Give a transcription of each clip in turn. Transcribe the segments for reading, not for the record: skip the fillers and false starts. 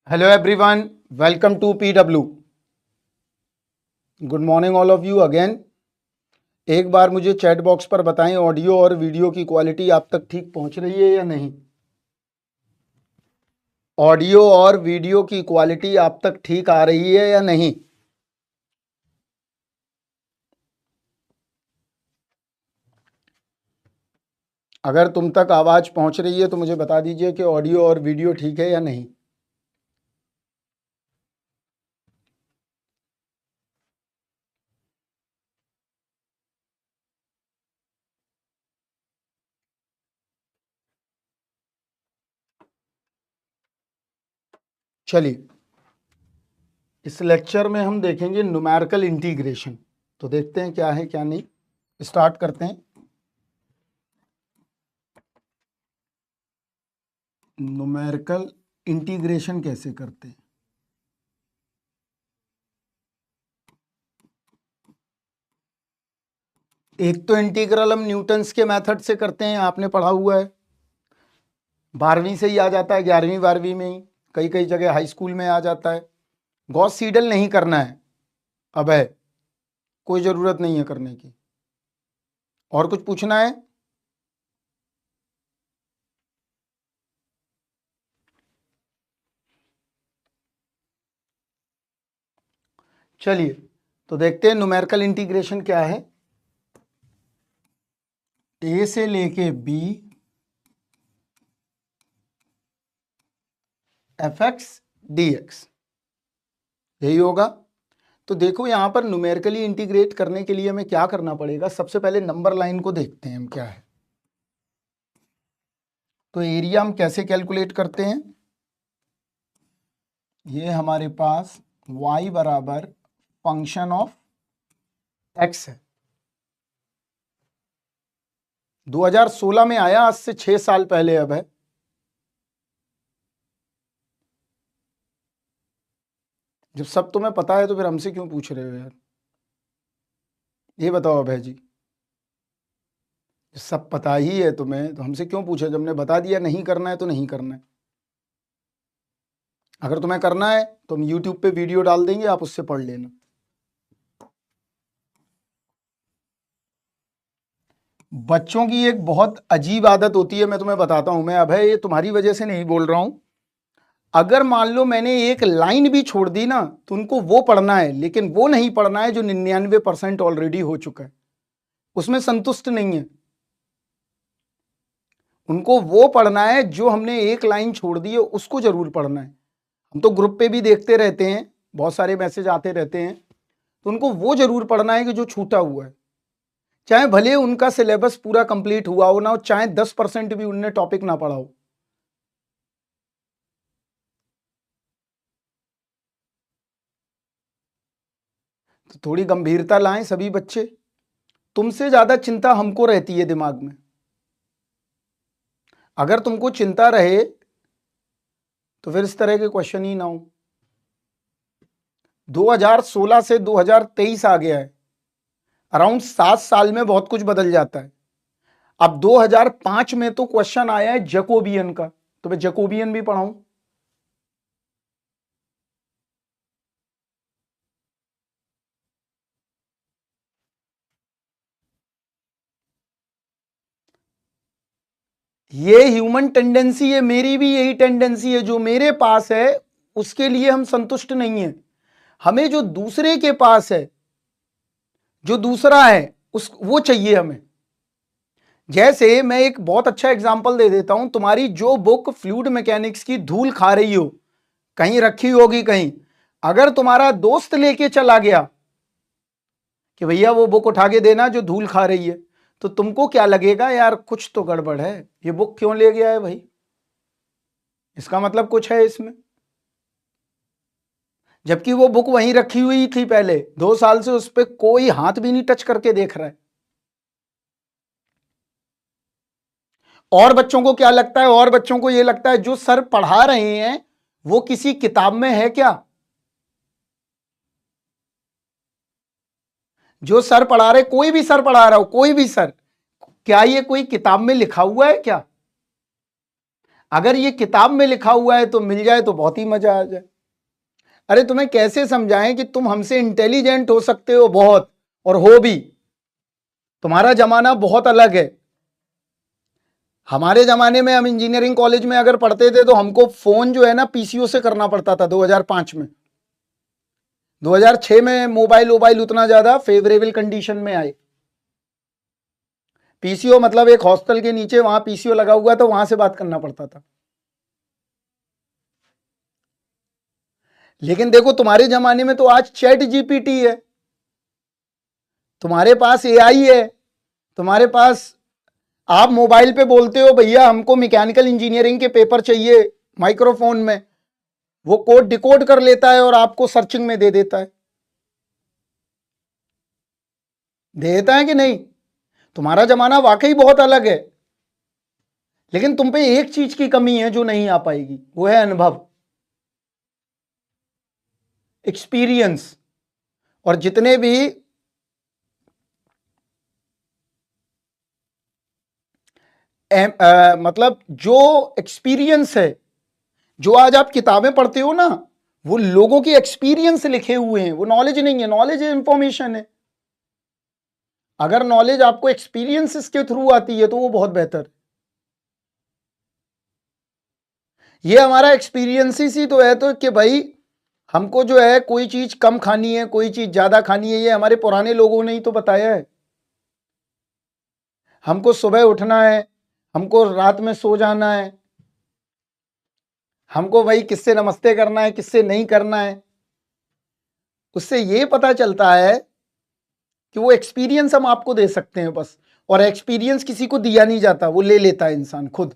Hello everyone, welcome to PW. Good morning all of you again. एक बार मुझे chat box पर बताएं, ऑडियो और वीडियो की क्वालिटी आप तक ठीक पहुंच रही है या नहीं। ऑडियो और वीडियो की क्वालिटी आप तक ठीक आ रही है या नहीं। अगर तुम तक आवाज पहुंच रही है तो मुझे बता दीजिए कि ऑडियो और वीडियो ठीक है या नहीं। चलिए, इस लेक्चर में हम देखेंगे न्यूमेरिकल इंटीग्रेशन। तो देखते हैं क्या है क्या नहीं। स्टार्ट करते हैं। न्यूमेरिकल इंटीग्रेशन कैसे करते हैं। एक तो इंटीग्रल हम न्यूटन्स के मेथड से करते हैं, आपने पढ़ा हुआ है, 12वीं से ही आ जाता है, 11वीं 12वीं में ही, कई कई जगह हाई स्कूल में आ जाता है। गॉस सीडल नहीं करना है, अब है कोई ज़रूरत नहीं है करने की। और कुछ पूछना है? चलिए, तो देखते हैं न्यूमेरिकल इंटीग्रेशन क्या है। ए से लेके B F X D X, यही होगा। तो देखो यहां पर न्यूमेरिकली इंटीग्रेट करने के लिए हमें क्या करना पड़ेगा। सबसे पहले नंबर लाइन को देखते हैं हम क्या है। तो एरिया हम कैसे कैलकुलेट करते हैं। ये हमारे पास y बराबर फंक्शन ऑफ x है। 2016 में आया, आज से 6 साल पहले अब है। जब सब तुम्हें पता है तो फिर हमसे क्यों पूछ रहे हो यार, ये बताओ अभय जी। सब पता ही है तुम्हें तो हमसे क्यों पूछे। जब हमने बता दिया नहीं करना है तो नहीं करना है। अगर तुम्हें करना है तो हम यूट्यूब पे वीडियो डाल देंगे, आप उससे पढ़ लेना। बच्चों की एक बहुत अजीब आदत होती है, मैं तुम्हें बताता हूं। मैं अभय ये तुम्हारी वजह से नहीं बोल रहा हूं। अगर मान लो मैंने एक लाइन भी छोड़ दी ना तो उनको वो पढ़ना है, लेकिन वो नहीं पढ़ना है जो 99% ऑलरेडी हो चुका है, उसमें संतुष्ट नहीं है। उनको वो पढ़ना है जो हमने एक लाइन छोड़ दी है, उसको जरूर पढ़ना है। हम तो ग्रुप पे भी देखते रहते हैं, बहुत सारे मैसेज आते रहते हैं, तो उनको वो जरूर पढ़ना है कि जो छूटा हुआ है। चाहे भले उनका सिलेबस पूरा कंप्लीट हुआ हो ना हो, चाहे 10% भी उनने टॉपिक ना पढ़ा हो। तो थोड़ी गंभीरता लाएं सभी बच्चे। तुमसे ज्यादा चिंता हमको रहती है दिमाग में। अगर तुमको चिंता रहे तो फिर इस तरह के क्वेश्चन ही ना हो। 2016 से 2023 आ गया है, अराउंड 7 साल में बहुत कुछ बदल जाता है। अब 2005 में तो क्वेश्चन आया है जैकोबियन का, तो मैं जैकोबियन भी पढ़ाऊं। ये ह्यूमन टेंडेंसी है, मेरी भी यही टेंडेंसी है। जो मेरे पास है उसके लिए हम संतुष्ट नहीं है, हमें जो दूसरे के पास है, जो दूसरा है उस वो चाहिए हमें। जैसे मैं एक बहुत अच्छा एग्जांपल दे देता हूं। तुम्हारी जो बुक फ्लूइड मैकेनिक्स की धूल खा रही हो, कहीं रखी होगी कहीं, अगर तुम्हारा दोस्त लेके चला गया कि भैया वो बुक उठा के देना जो धूल खा रही है, तो तुमको क्या लगेगा, यार कुछ तो गड़बड़ है, ये बुक क्यों ले गया है भाई, इसका मतलब कुछ है इसमें। जबकि वो बुक वहीं रखी हुई थी पहले 2 साल से, उस पर कोई हाथ भी नहीं टच करके देख रहा है। और बच्चों को क्या लगता है, और बच्चों को यह लगता है जो सर पढ़ा रहे हैं वो किसी किताब में है क्या? जो सर पढ़ा रहे, कोई भी सर पढ़ा रहा हो, कोई भी सर, क्या ये कोई किताब में लिखा हुआ है क्या? अगर ये किताब में लिखा हुआ है तो मिल जाए तो बहुत ही मजा आ जाए। अरे तुम्हें कैसे समझाएं कि तुम हमसे इंटेलिजेंट हो सकते हो बहुत, और हो भी। तुम्हारा जमाना बहुत अलग है। हमारे जमाने में हम इंजीनियरिंग कॉलेज में अगर पढ़ते थे तो हमको फोन जो है ना पीसीओ से करना पड़ता था 2005 में। 2006 में मोबाइल उतना ज्यादा फेवरेबल कंडीशन में आए। पीसीओ मतलब एक हॉस्टल के नीचे वहां पीसीओ लगा हुआ था, वहां से बात करना पड़ता था। लेकिन देखो तुम्हारे जमाने में तो आज चैट जीपीटी है, तुम्हारे पास एआई है, तुम्हारे पास, आप मोबाइल पे बोलते हो भैया हमको मैकेनिकल इंजीनियरिंग के पेपर चाहिए, माइक्रोफोन में वो कोड डिकोड कर लेता है और आपको सर्चिंग में दे देता है। देता है कि नहीं? तुम्हारा जमाना वाकई बहुत अलग है। लेकिन तुम पे एक चीज की कमी है जो नहीं आ पाएगी, वो है अनुभव, एक्सपीरियंस। और जितने भी मतलब जो एक्सपीरियंस है, जो आज आप किताबें पढ़ते हो ना, वो लोगों की एक्सपीरियंस लिखे हुए हैं, वो नॉलेज नहीं है। नॉलेज इंफॉर्मेशन है। अगर नॉलेज आपको एक्सपीरियंसेस के थ्रू आती है तो वो बहुत बेहतर। ये हमारा एक्सपीरियंस ही तो है, तो कि भाई हमको जो है कोई चीज कम खानी है, कोई चीज ज्यादा खानी है, ये हमारे पुराने लोगों ने ही तो बताया है। हमको सुबह उठना है, हमको रात में सो जाना है, हमको भाई किससे नमस्ते करना है, किससे नहीं करना है। उससे ये पता चलता है कि वो एक्सपीरियंस हम आपको दे सकते हैं बस। और एक्सपीरियंस किसी को दिया नहीं जाता, वो ले लेता है इंसान खुद।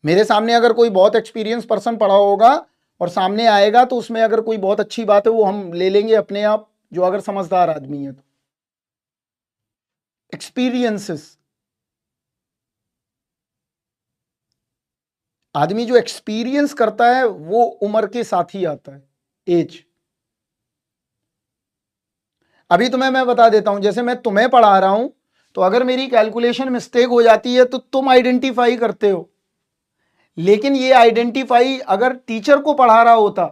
मेरे सामने अगर कोई बहुत एक्सपीरियंस पर्सन पड़ा होगा और सामने आएगा तो उसमें अगर कोई बहुत अच्छी बात है वो हम ले लेंगे अपने आप, जो अगर समझदार आदमी है तो। एक्सपीरियंसेस, आदमी जो एक्सपीरियंस करता है वो उम्र के साथ ही आता है, एज। अभी तुम्हें मैं बता देता हूं, जैसे मैं तुम्हें पढ़ा रहा हूं तो अगर मेरी कैलकुलेशन मिस्टेक हो जाती है तो तुम आइडेंटिफाई करते हो। लेकिन ये आइडेंटिफाई अगर टीचर को पढ़ा रहा होता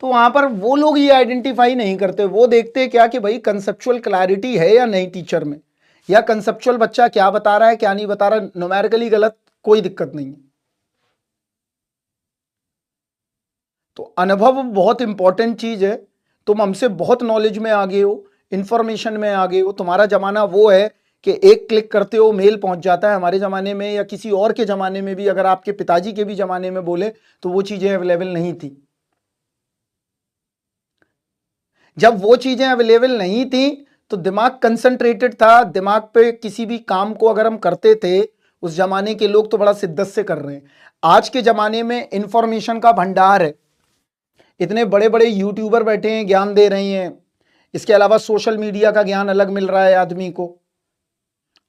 तो वहां पर वो लोग ये आइडेंटिफाई नहीं करते। वो देखते क्या कि भाई कंसेप्चुअल क्लैरिटी है या नहीं टीचर में, या कंसेप्चुअल बच्चा क्या बता रहा है क्या नहीं बता रहा, न्यूमेरिकली गलत कोई दिक्कत नहीं। तो अनुभव बहुत इंपॉर्टेंट चीज है। तुम हमसे बहुत नॉलेज में आगे हो, इंफॉर्मेशन में आगे हो। तुम्हारा जमाना वो है कि एक क्लिक करते हो मेल पहुंच जाता है। हमारे जमाने में या किसी और के जमाने में भी, अगर आपके पिताजी के भी जमाने में बोले तो वो चीजें अवेलेबल नहीं थी। जब वो चीजें अवेलेबल नहीं थी तो दिमाग कंसंट्रेटेड था, दिमाग पे किसी भी काम को अगर हम करते थे, उस जमाने के लोग तो बड़ा शिद्दत से कर रहे हैं। आज के जमाने में इंफॉर्मेशन का भंडार है, इतने बड़े बड़े यूट्यूबर बैठे हैं ज्ञान दे रहे हैं। इसके अलावा सोशल मीडिया का ज्ञान अलग मिल रहा है आदमी को।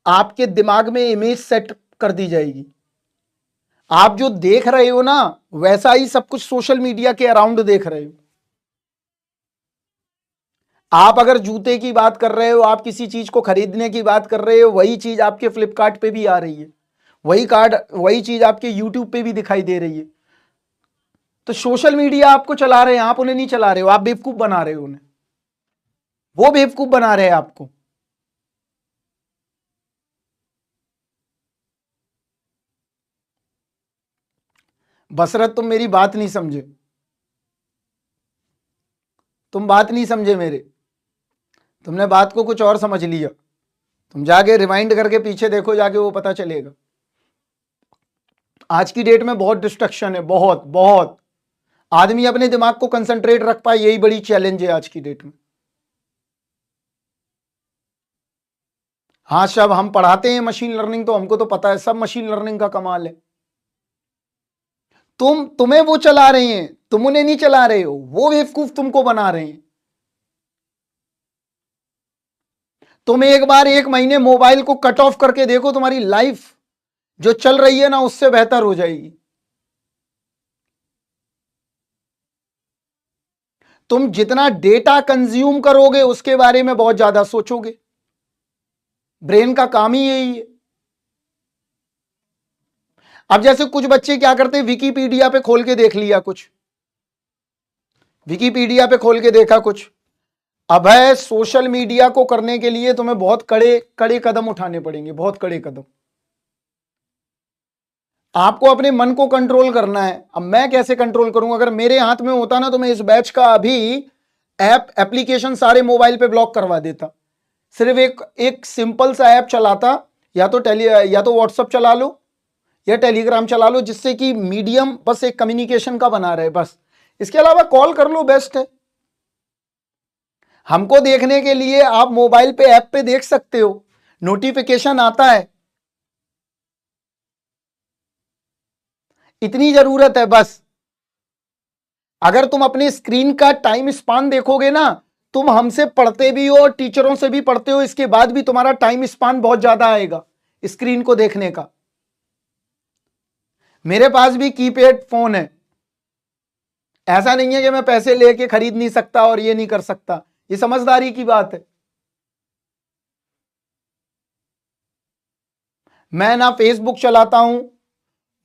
आपके दिमाग में इमेज सेट कर दी जाएगी, आप जो देख रहे हो ना वैसा ही सब कुछ सोशल मीडिया के अराउंड देख रहे हो। आप अगर जूते की बात कर रहे हो, आप किसी चीज को खरीदने की बात कर रहे हो, वही चीज आपके फ्लिपकार्ट पे भी आ रही है, वही चीज आपके यूट्यूब पे भी दिखाई दे रही है। तो सोशल मीडिया आपको चला रहे हैं, आप उन्हें नहीं चला रहे हो, आप बेवकूफ बना रहे हो उन्हें, वो बेवकूफ बना रहे हैं आपको। बसरत तुम मेरी बात नहीं समझे, तुम बात नहीं समझे मेरे, तुमने बात को कुछ और समझ लिया। तुम जाके रिवाइंड करके पीछे देखो, जाके वो पता चलेगा। आज की डेट में बहुत डिस्ट्रक्शन है, बहुत बहुत। आदमी अपने दिमाग को कंसंट्रेट रख पाए, यही बड़ी चैलेंज है आज की डेट में। हाँ सब हम पढ़ाते हैं मशीन लर्निंग, तो हमको तो पता है सब मशीन लर्निंग का कमाल है। तुम्हें वो चला रहे हैं, तुम उन्हें नहीं चला रहे हो, वो बेवकूफ तुमको बना रहे हैं। तुम एक बार 1 महीने मोबाइल को कट ऑफ करके देखो, तुम्हारी लाइफ जो चल रही है ना उससे बेहतर हो जाएगी। तुम जितना डेटा कंज्यूम करोगे उसके बारे में बहुत ज्यादा सोचोगे। ब्रेन का काम ही यही है। अब जैसे कुछ बच्चे क्या करते हैं, विकिपीडिया पे खोल के देख लिया कुछ, विकिपीडिया पे खोल के देखा कुछ। अब है सोशल मीडिया को करने के लिए तुम्हें बहुत कड़े कड़े कदम उठाने पड़ेंगे, बहुत कड़े कदम। आपको अपने मन को कंट्रोल करना है। अब मैं कैसे कंट्रोल करूंगा? अगर मेरे हाथ में होता ना तो मैं इस बैच का अभी एप्लीकेशन सारे मोबाइल पे ब्लॉक करवा देता। सिर्फ एक एक सिंपल सा ऐप चलाता, या तो व्हाट्सअप चला लो या टेलीग्राम चला लो, जिससे कि मीडियम बस एक कम्युनिकेशन का बना रहे बस। इसके अलावा कॉल कर लो, बेस्ट है। हमको देखने के लिए आप मोबाइल पे ऐप पे देख सकते हो, नोटिफिकेशन आता है, इतनी जरूरत है बस। अगर तुम अपने स्क्रीन का टाइम स्पान देखोगे ना, तुम हमसे पढ़ते भी हो और टीचरों से भी पढ़ते हो, इसके बाद भी तुम्हारा टाइम स्पान बहुत ज्यादा आएगा स्क्रीन को देखने का। मेरे पास भी कीपैड फोन है, ऐसा नहीं है कि मैं पैसे लेके खरीद नहीं सकता और ये नहीं कर सकता, ये समझदारी की बात है। मैं ना फेसबुक चलाता हूं,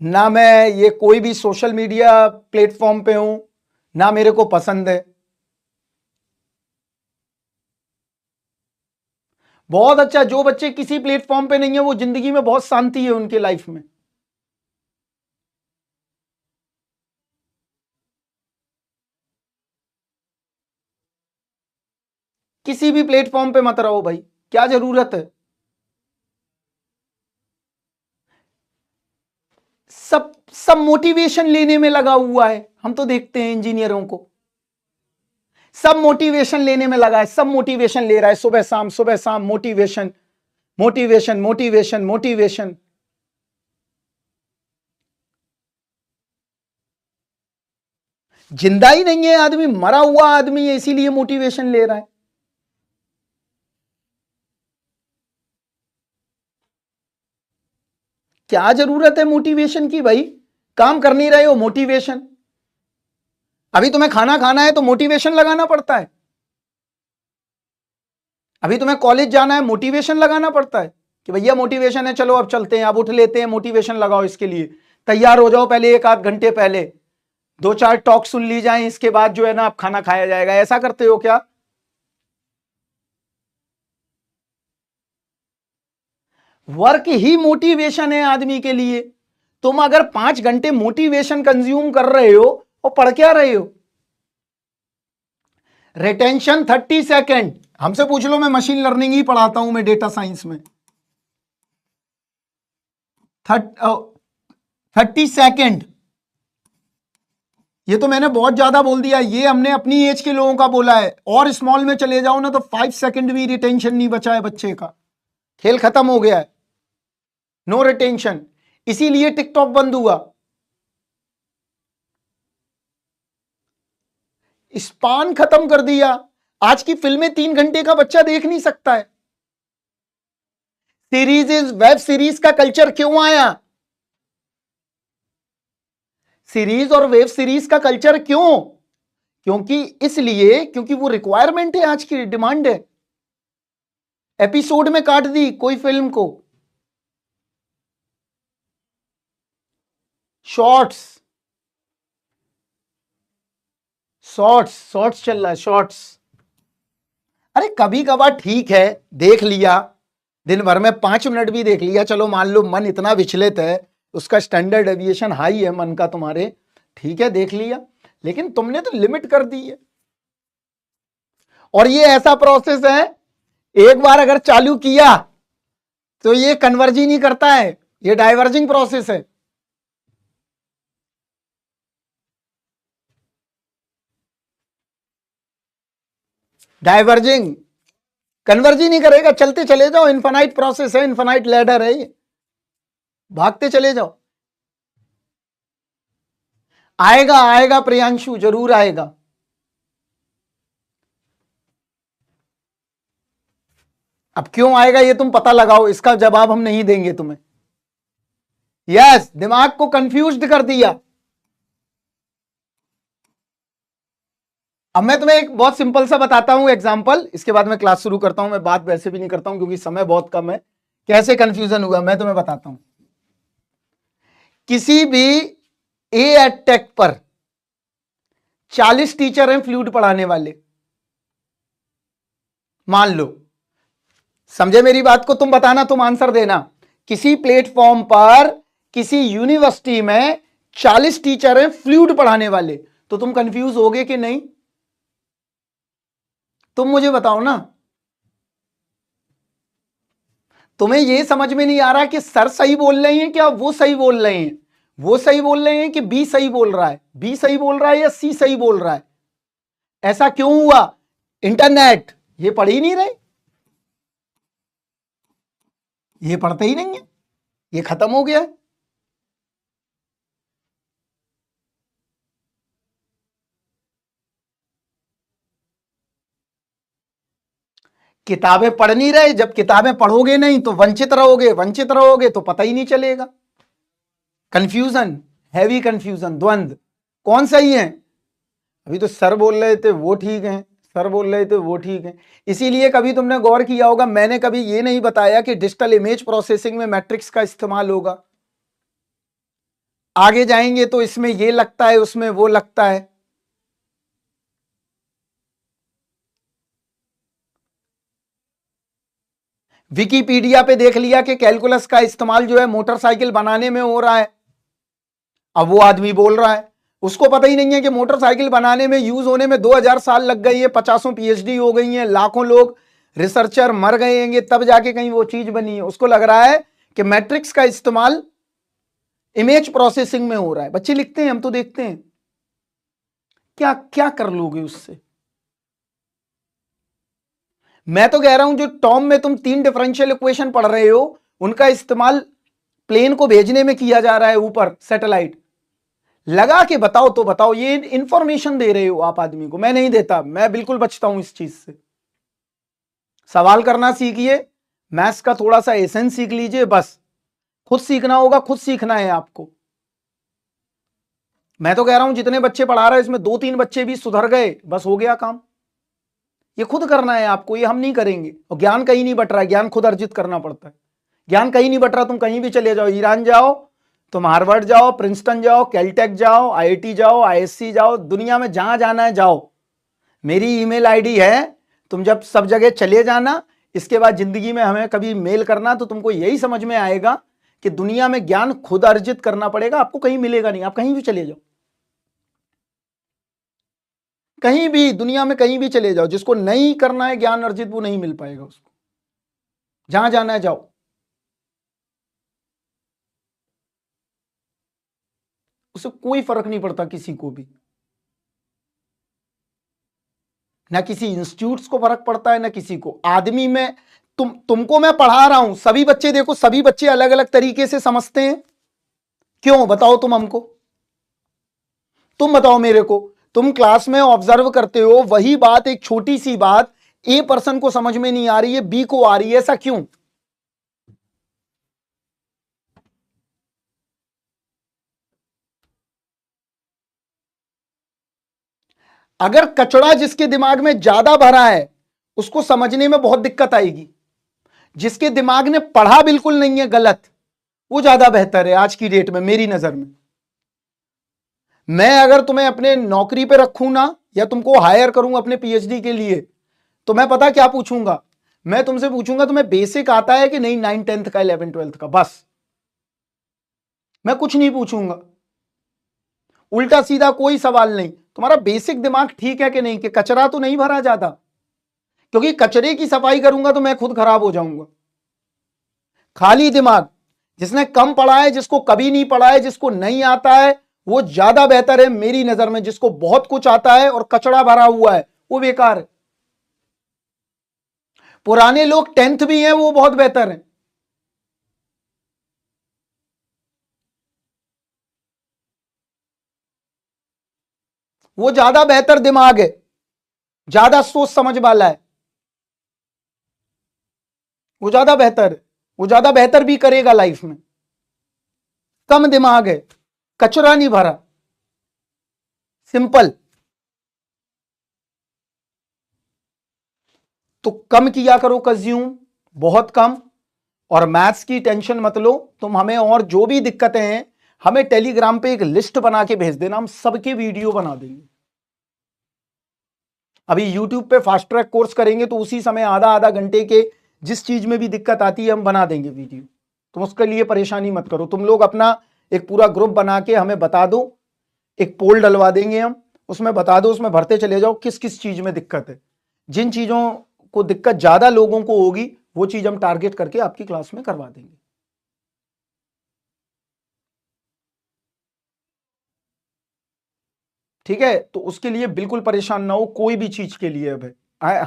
ना मैं ये कोई भी सोशल मीडिया प्लेटफॉर्म पे हूं, ना मेरे को पसंद है। बहुत अच्छा, जो बच्चे किसी प्लेटफॉर्म पे नहीं है वो जिंदगी में बहुत शांति है उनके लाइफ में। किसी भी प्लेटफॉर्म पे मत रहो भाई, क्या जरूरत है? सब सब मोटिवेशन लेने में लगा हुआ है। हम तो देखते हैं इंजीनियरों को, सब मोटिवेशन लेने में लगा है, सब मोटिवेशन ले रहा है, सुबह शाम मोटिवेशन मोटिवेशन मोटिवेशन मोटिवेशन। जिंदा ही नहीं है आदमी, मरा हुआ आदमी है, इसीलिए मोटिवेशन ले रहा है। क्या जरूरत है मोटिवेशन की भाई? काम कर नहीं रहे हो, मोटिवेशन। अभी तुम्हें खाना खाना है तो मोटिवेशन लगाना पड़ता है। अभी तुम्हें कॉलेज जाना है, मोटिवेशन लगाना पड़ता है कि भैया मोटिवेशन है, चलो अब चलते हैं, अब उठ लेते हैं, मोटिवेशन लगाओ। इसके लिए तैयार हो जाओ पहले, एक आध घंटे पहले दो चार टॉक सुन ली जाए, इसके बाद जो है ना अब खाना खाया जाएगा। ऐसा करते हो क्या? वर्क ही मोटिवेशन है आदमी के लिए। तुम अगर 5 घंटे मोटिवेशन कंज्यूम कर रहे हो और पढ़ क्या रहे हो? Retention 30 second. हमसे पूछ लो, मैं मशीन लर्निंग ही पढ़ाता हूं, मैं डेटा साइंस में। 30 सेकेंड, ये तो मैंने बहुत ज्यादा बोल दिया, ये हमने अपनी एज के लोगों का बोला है। और स्मॉल में चले जाओ ना तो 5 सेकेंड भी रिटेंशन नहीं बचा है बच्चे का, खेल खत्म हो गया है, नो रिटेंशन। इसीलिए टिकटॉक बंद हुआ। स्पान खत्म कर दिया। आज की फिल्में 3 घंटे का बच्चा देख नहीं सकता है। सीरीज, वेब सीरीज का कल्चर क्यों आया? सीरीज और वेब सीरीज का कल्चर क्यों? क्योंकि इसलिए, क्योंकि वो रिक्वायरमेंट है, आज की डिमांड है। एपिसोड में काट दी कोई फिल्म को। शॉर्ट्स, शॉर्ट्स शॉर्ट्स चल रहा है, शॉर्ट्स। अरे कभी कभार ठीक है, देख लिया, दिन भर में 5 मिनट भी देख लिया, चलो मान लो मन इतना विचलित है, उसका स्टैंडर्ड डेविएशन हाई है मन का तुम्हारे, ठीक है देख लिया। लेकिन तुमने तो लिमिट कर दी है। और ये ऐसा प्रोसेस है, एक बार अगर चालू किया तो ये कन्वर्ज ही नहीं करता है, ये डाइवर्जिंग प्रोसेस है। डाइवर्जिंग, कन्वर्ज ही नहीं करेगा, चलते चले जाओ, इन्फानाइट प्रोसेस है, इन्फानाइट लैडर है ये, भागते चले जाओ। आएगा आएगा प्रियांशु, जरूर आएगा। अब क्यों आएगा ये तुम पता लगाओ, इसका जवाब हम नहीं देंगे तुम्हें। यस, दिमाग को कंफ्यूज्ड कर दिया। अब मैं तुम्हें एक बहुत सिंपल सा बताता हूं एग्जांपल, इसके बाद मैं क्लास शुरू करता हूं। मैं बात वैसे भी नहीं करता हूं क्योंकि समय बहुत कम है। कैसे कंफ्यूजन हुआ मैं तुम्हें बताता हूं। किसी भी एटेक पर 40 टीचर हैं फ्लूइड पढ़ाने वाले, मान लो। समझे मेरी बात को? तुम बताना, तुम आंसर देना। किसी प्लेटफॉर्म पर किसी यूनिवर्सिटी में 40 टीचर हैं फ्लूइड पढ़ाने वाले, तो तुम कंफ्यूज होगे कि नहीं? तुम मुझे बताओ ना। तुम्हें यह समझ में नहीं आ रहा कि सर सही बोल रहे हैं क्या वो सही बोल रहे हैं? वो सही बोल रहे हैं कि बी सही बोल रहा है? बी सही बोल रहा है या सी सही बोल रहा है? ऐसा क्यों हुआ? इंटरनेट। ये पढ़ ही नहीं रहे, ये पढ़ते ही नहीं है, ये खत्म हो गया है। किताबें पढ़ नहीं रहे। जब किताबें पढ़ोगे नहीं तो वंचित रहोगे, वंचित रहोगे तो पता ही नहीं चलेगा। कंफ्यूजन, हैवी कंफ्यूजन, द्वंद्व। कौन सही है? अभी तो सर बोल रहे थे वो ठीक है, सर बोल रहे थे वो ठीक है। इसीलिए कभी तुमने गौर किया होगा, मैंने कभी ये नहीं बताया कि डिजिटल इमेज प्रोसेसिंग में मैट्रिक्स का इस्तेमाल होगा। आगे जाएंगे तो इसमें ये लगता है, उसमें वो लगता है। विकिपीडिया पे देख लिया कि कैलकुलस का इस्तेमाल जो है मोटरसाइकिल बनाने में हो रहा है। अब वो आदमी बोल रहा है, उसको पता ही नहीं है कि मोटरसाइकिल बनाने में यूज होने में 2000 साल लग गई है, 50 पीएचडी हो गई है, लाखों लोग रिसर्चर मर गए हैं, तब जाके कहीं वो चीज बनी है। उसको लग रहा है कि मैट्रिक्स का इस्तेमाल इमेज प्रोसेसिंग में हो रहा है। बच्चे लिखते हैं, हम तो देखते हैं। क्या क्या कर लोगे उससे? मैं तो कह रहा हूं जो टॉम में तुम 3 डिफरेंशियल इक्वेशन पढ़ रहे हो, उनका इस्तेमाल प्लेन को भेजने में किया जा रहा है, ऊपर सैटेलाइट लगा के। बताओ तो बताओ, ये इंफॉर्मेशन दे रहे हो आप आदमी को। मैं नहीं देता, मैं बिल्कुल बचता हूं इस चीज से। सवाल करना सीखिए, मैथ्स का थोड़ा सा एसेंस सीख लीजिए, बस। खुद सीखना होगा, खुद सीखना है आपको। मैं तो कह रहा हूं जितने बच्चे पढ़ा रहे हैं इसमें 2-3 बच्चे भी सुधर गए, बस हो गया काम। ये खुद करना है आपको, ये हम नहीं करेंगे। और ज्ञान कहीं नहीं बट रहा है, ज्ञान खुद अर्जित करना पड़ता है। ज्ञान कहीं नहीं बट रहा, तुम कहीं भी चले जाओ, ईरान जाओ, तुम हार्वर्ड जाओ, प्रिंसटन जाओ, कैलटेक जाओ, आईआईटी जाओ, आईएससी जाओ, दुनिया में जहां जाना है जाओ। मेरी ईमेल आईडी है, तुम जब सब जगह चले जाना। इसके बाद जिंदगी में हमें कभी मेल करना तो तुमको यही समझ में आएगा कि दुनिया में ज्ञान खुद अर्जित करना पड़ेगा, आपको कहीं मिलेगा नहीं। आप कहीं भी चले जाओ, कहीं भी दुनिया में कहीं भी चले जाओ, जिसको नहीं करना है ज्ञान अर्जित वो नहीं मिल पाएगा उसको। जहां जाना है जाओ। उससे कोई फर्क नहीं पड़ता किसी को भी, ना किसी इंस्टीट्यूट्स को फर्क पड़ता है ना किसी को। आदमी में तुमको मैं पढ़ा रहा हूं, सभी बच्चे देखो, सभी बच्चे अलग अलग तरीके से समझते हैं। क्यों? बताओ तुम हमको, तुम बताओ मेरे को। तुम क्लास में ऑब्जर्व करते हो, वही बात, एक छोटी सी बात ए पर्सन को समझ में नहीं आ रही है, बी को आ रही है, ऐसा क्यों? अगर कचड़ा जिसके दिमाग में ज्यादा भरा है उसको समझने में बहुत दिक्कत आएगी। जिसके दिमाग ने पढ़ा बिल्कुल नहीं है, गलत, वो ज्यादा बेहतर है आज की डेट में मेरी नजर में। मैं अगर तुम्हें अपने नौकरी पे रखूं ना, या तुमको हायर करूं अपने पीएचडी के लिए, तो मैं पता क्या पूछूंगा? मैं तुमसे पूछूंगा तुम्हें बेसिक आता है कि नहीं, 9th-10th का, 11th-12th का, बस। मैं कुछ नहीं पूछूंगा, उल्टा सीधा कोई सवाल नहीं। तुम्हारा बेसिक दिमाग ठीक है कि नहीं, कि कचरा तो नहीं भरा ज्यादा? क्योंकि कचरे की सफाई करूंगा तो मैं खुद खराब हो जाऊंगा। खाली दिमाग, जिसने कम पढ़ा है, जिसको कभी नहीं पढ़ा है, जिसको नहीं आता है, वो ज्यादा बेहतर है मेरी नजर में। जिसको बहुत कुछ आता है और कचड़ा भरा हुआ है वो बेकार है। पुराने लोग 10th भी हैं, वो बहुत बेहतर है। वो ज्यादा बेहतर दिमाग है, ज्यादा सोच समझ वाला है, वो ज्यादा बेहतर है, वो ज्यादा बेहतर भी करेगा लाइफ में। कम दिमाग है, कचरा नहीं भरा, सिंपल। तो कम किया करो कंज्यूम, बहुत कम। और मैथ्स की टेंशन मत लो तुम, हमें और जो भी दिक्कतें हैं हमें टेलीग्राम पे एक लिस्ट बना के भेज देना, हम सबके वीडियो बना देंगे। अभी यूट्यूब पे फास्ट ट्रैक कोर्स करेंगे तो उसी समय आधा आधा घंटे के जिस चीज में भी दिक्कत आती है हम बना देंगे वीडियो, तुम उसके लिए परेशानी मत करो। तुम लोग अपना एक पूरा ग्रुप बना के हमें बता दो, एक पोल डलवा देंगे हम, उसमें बता दो, उसमें भरते चले जाओ किस किस चीज में दिक्कत है। जिन चीजों को दिक्कत ज्यादा लोगों को होगी वो चीज हम टारगेट करके आपकी क्लास में करवा देंगे। ठीक है, तो उसके लिए बिल्कुल परेशान ना हो कोई भी चीज के लिए, अब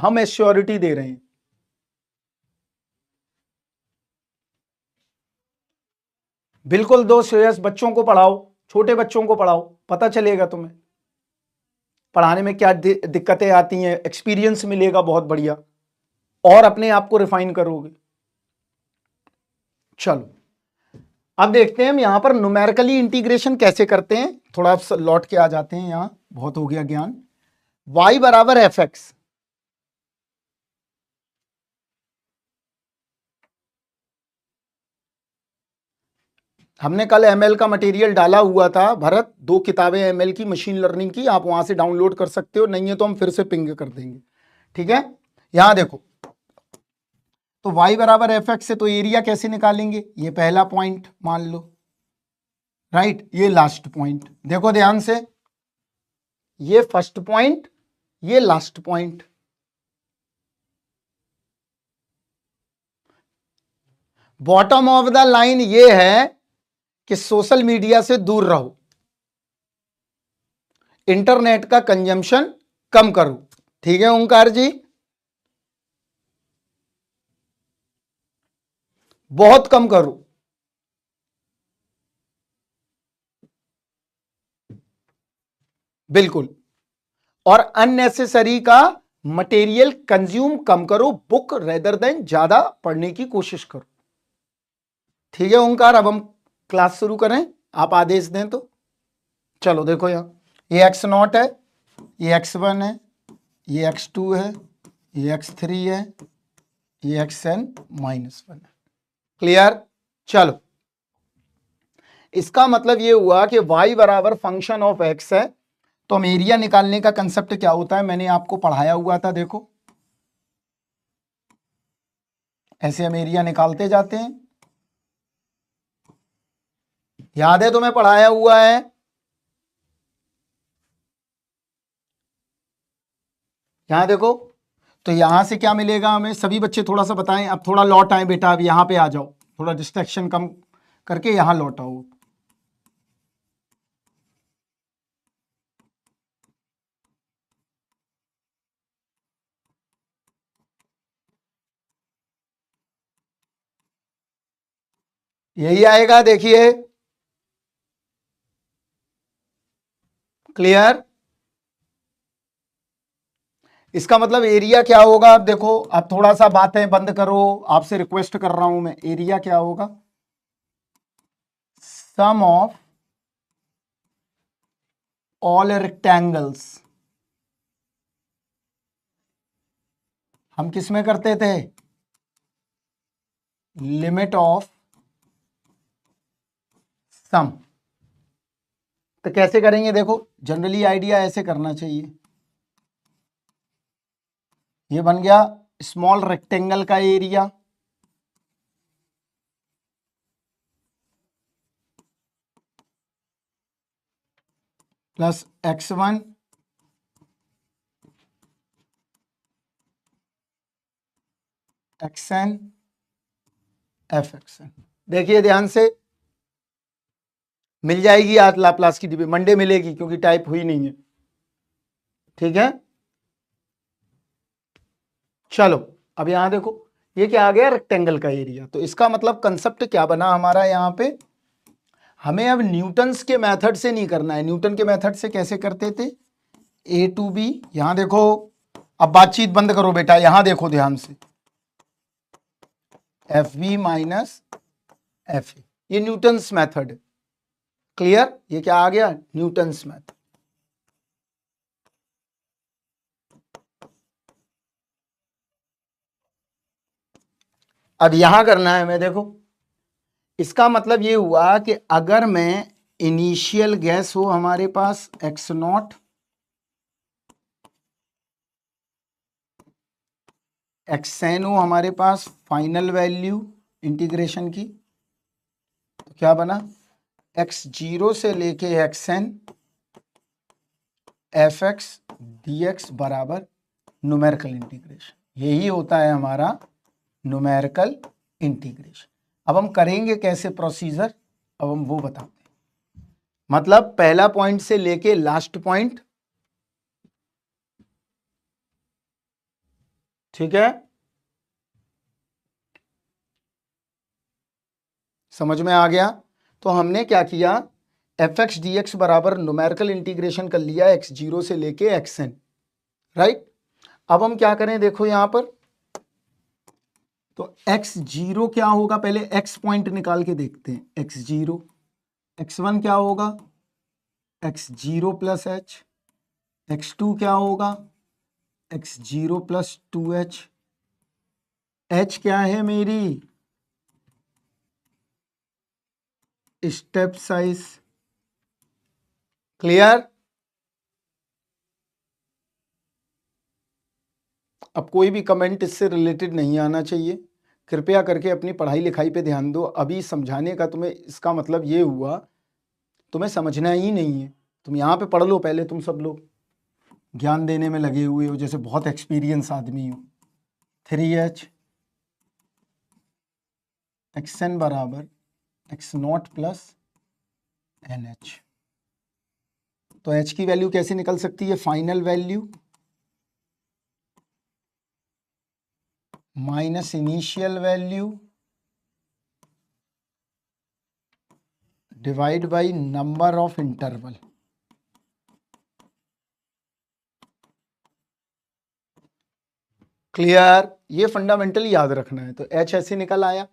हम एश्योरिटी दे रहे हैं। बिल्कुल दो श्रेयस, बच्चों को पढ़ाओ, छोटे बच्चों को पढ़ाओ, पता चलेगा तुम्हें पढ़ाने में क्या दिक्कतें आती हैं, एक्सपीरियंस मिलेगा बहुत बढ़िया, और अपने आप को रिफाइन करोगे। चलो अब देखते हैं हम यहां पर न्यूमेरिकली इंटीग्रेशन कैसे करते हैं, थोड़ा लौट के आ जाते हैं, यहां बहुत हो गया ज्ञान। y बराबर एफ एक्स, हमने कल एमएल का मटेरियल डाला हुआ था भरत, 2 किताबें एमएल की मशीन लर्निंग की, आप वहां से डाउनलोड कर सकते हो, नहीं है तो हम फिर से पिंग कर देंगे। ठीक है, यहां देखो, तो y बराबर एफ एक्स से तो एरिया कैसे निकालेंगे, ये पहला पॉइंट मान लो, राइट, ये लास्ट पॉइंट, देखो ध्यान से, ये फर्स्ट पॉइंट, ये last point. Bottom of the line ये है कि सोशल मीडिया से दूर रहो, इंटरनेट का कंजम्पशन कम करो। ठीक है ओंकार जी, बहुत कम करो, बिल्कुल। और अननेसेसरी का मटेरियल कंज्यूम कम करो, बुक रेदर देन ज्यादा पढ़ने की कोशिश करो। ठीक है ओंकार, अब हम क्लास शुरू करें, आप आदेश दें तो। चलो देखो यहां, ये x0 है, ये x1 है, ये x2 है, ये x3 है, ये xn-1 है। क्लियर? चलो इसका मतलब ये हुआ कि y बराबर फंक्शन ऑफ x है, तो हम एरिया निकालने का कंसेप्ट क्या होता है मैंने आपको पढ़ाया हुआ था, देखो ऐसे हम एरिया निकालते जाते हैं, याद है तुम्हें पढ़ाया हुआ है। यहां देखो, तो यहां से क्या मिलेगा हमें, सभी बच्चे थोड़ा सा बताएं, अब थोड़ा लौट आए बेटा, अब यहां पे आ जाओ, थोड़ा डिस्ट्रैक्शन कम करके यहां लौट आओ। यही आएगा, देखिए क्लियर। इसका मतलब एरिया क्या होगा, अब देखो, अब थोड़ा सा बातें बंद करो, आपसे रिक्वेस्ट कर रहा हूं मैं, एरिया क्या होगा, सम ऑफ ऑल रेक्टेंगल्स। हम किस में करते थे, लिमिट ऑफ सम। तो कैसे करेंगे, देखो जनरली आइडिया ऐसे करना चाहिए, ये बन गया स्मॉल रेक्टेंगल का area plus x1 xn fxn। देखिए ध्यान से, मिल जाएगी आज लाप्लास की डिबे, मंडे मिलेगी क्योंकि टाइप हुई नहीं है। ठीक है, चलो अब यहां देखो, ये क्या आ गया, रेक्टेंगल का एरिया। तो इसका मतलब कंसेप्ट क्या बना हमारा यहां पे, हमें अब न्यूटन्स के मेथड से नहीं करना है। न्यूटन के मेथड से कैसे करते थे, ए टू बी, यहां देखो, अब बातचीत बंद करो बेटा, यहां देखो ध्यान से, F B minus F A, ये न्यूटन्स मेथड है। क्लियर? ये क्या आ गया? Newton's method. अब यहां करना है हमें, देखो इसका मतलब ये हुआ कि अगर मैं इनिशियल गैस हो हमारे पास x नॉट, xn हो हमारे पास फाइनल वैल्यू इंटीग्रेशन की, तो क्या बना? x0 से लेके xn fx dx बराबर न्यूमेरिकल इंटीग्रेशन। यही होता है हमारा न्यूमेरिकल इंटीग्रेशन। अब हम करेंगे कैसे प्रोसीजर, अब हम वो बताते हैं। मतलब पहला पॉइंट से लेके लास्ट पॉइंट, ठीक है, समझ में आ गया? तो हमने क्या किया, एफ एक्स डी एक्स बराबर न्यूमेरिकल इंटीग्रेशन कर लिया x0 से लेके xn, राइट। अब हम क्या करें, देखो यहां पर, तो x0 क्या होगा, पहले x पॉइंट निकाल के देखते हैं। x0, x1 क्या होगा, x0 प्लस h, x2 क्या होगा, x0 प्लस 2h, h क्या है मेरी, स्टेप साइज। क्लियर? अब कोई भी कमेंट इससे रिलेटेड नहीं आना चाहिए। कृपया करके अपनी पढ़ाई लिखाई पे ध्यान दो। अभी समझाने का तुम्हें इसका मतलब ये हुआ तुम्हें समझना ही नहीं है। तुम यहाँ पे पढ़ लो पहले, तुम सब लोग ज्ञान देने में लगे हुए हो जैसे बहुत एक्सपीरियंस आदमी हो। 3h xn बराबर x नॉट प्लस NH। तो h की वैल्यू कैसे निकल सकती है, final value minus initial value divide by number of interval. Clear? ये फंडामेंटल याद रखना है। तो h ऐसे निकल आया।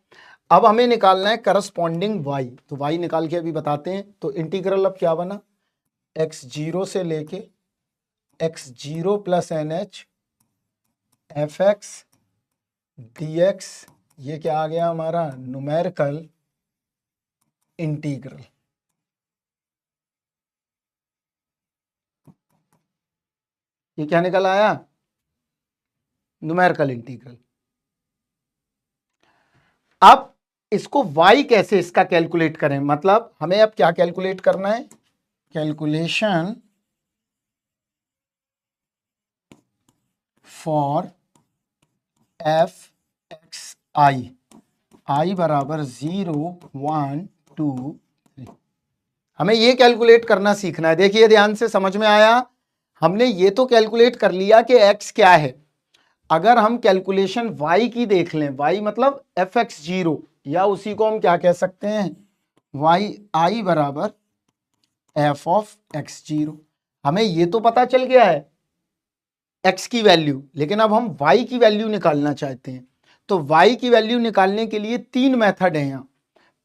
अब हमें निकालना है करस्पॉन्डिंग y, तो y निकाल के अभी बताते हैं। तो इंटीग्रल अब क्या बना, x0 से लेके x0 plus NH fx dx, ये क्या आ गया हमारा, न्यूमेरिकल इंटीग्रल। ये क्या निकल आया, न्यूमेरिकल इंटीग्रल। अब इसको y कैसे इसका कैलकुलेट करें, मतलब हमें अब क्या कैलकुलेट करना है, कैलकुलेशन फॉर एफ एक्स आई बराबर 0 1 2 3। हमें ये कैलकुलेट करना सीखना है। देखिए ध्यान से, समझ में आया? हमने ये तो कैलकुलेट कर लिया कि x क्या है। अगर हम कैलकुलेशन y की देख लें, y मतलब fx0, या उसी को हम क्या कह सकते हैं, y i बराबर f ऑफ x0। हमें ये तो पता चल गया है x की वैल्यू, लेकिन अब हम y की वैल्यू निकालना चाहते हैं। तो y की वैल्यू निकालने के लिए तीन मेथड हैं यहां।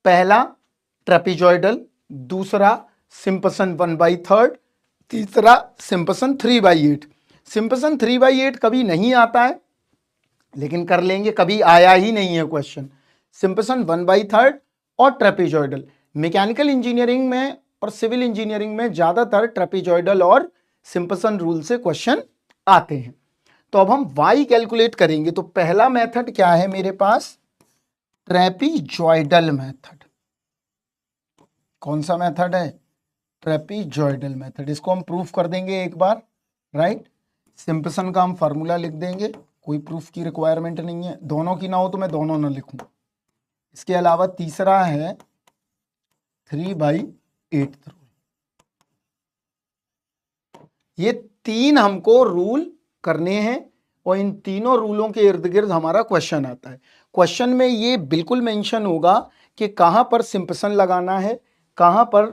पहला ट्रेपीजॉइडल, दूसरा सिंपसन 1/3, तीसरा सिंपसन 3/8। सिंपसन 3/8 कभी नहीं आता है, लेकिन कर लेंगे, कभी आया ही नहीं है क्वेश्चन। सिंपसन 1/3 और ट्रेपीजॉइडल। मैकेनिकल इंजीनियरिंग में और सिविल इंजीनियरिंग में ज्यादातर ट्रेपीजॉइडल और सिंपसन रूल से क्वेश्चन आते हैं। तो अब हम y कैलकुलेट करेंगे। तो पहला मेथड क्या है मेरे पास, ट्रेपीजॉइडल मेथड। कौन सा मेथड है, ट्रेपीजॉइडल मेथड। इसको हम प्रूफ कर देंगे एक बार, राइट। सिंपसन का हम फार्मूला लिख देंगे, कोई प्रूफ की रिक्वायरमेंट नहीं है। दोनों की ना हो तो मैं दोनों ना लिखूं। इसके अलावा तीसरा है 3/8 रूल। ये तीन हमको रूल करने हैं और इन तीनों रूलों के इर्द गिर्द हमारा क्वेश्चन आता है। क्वेश्चन में ये बिल्कुल मेंशन होगा कि कहां पर सिंपसन लगाना है, कहां पर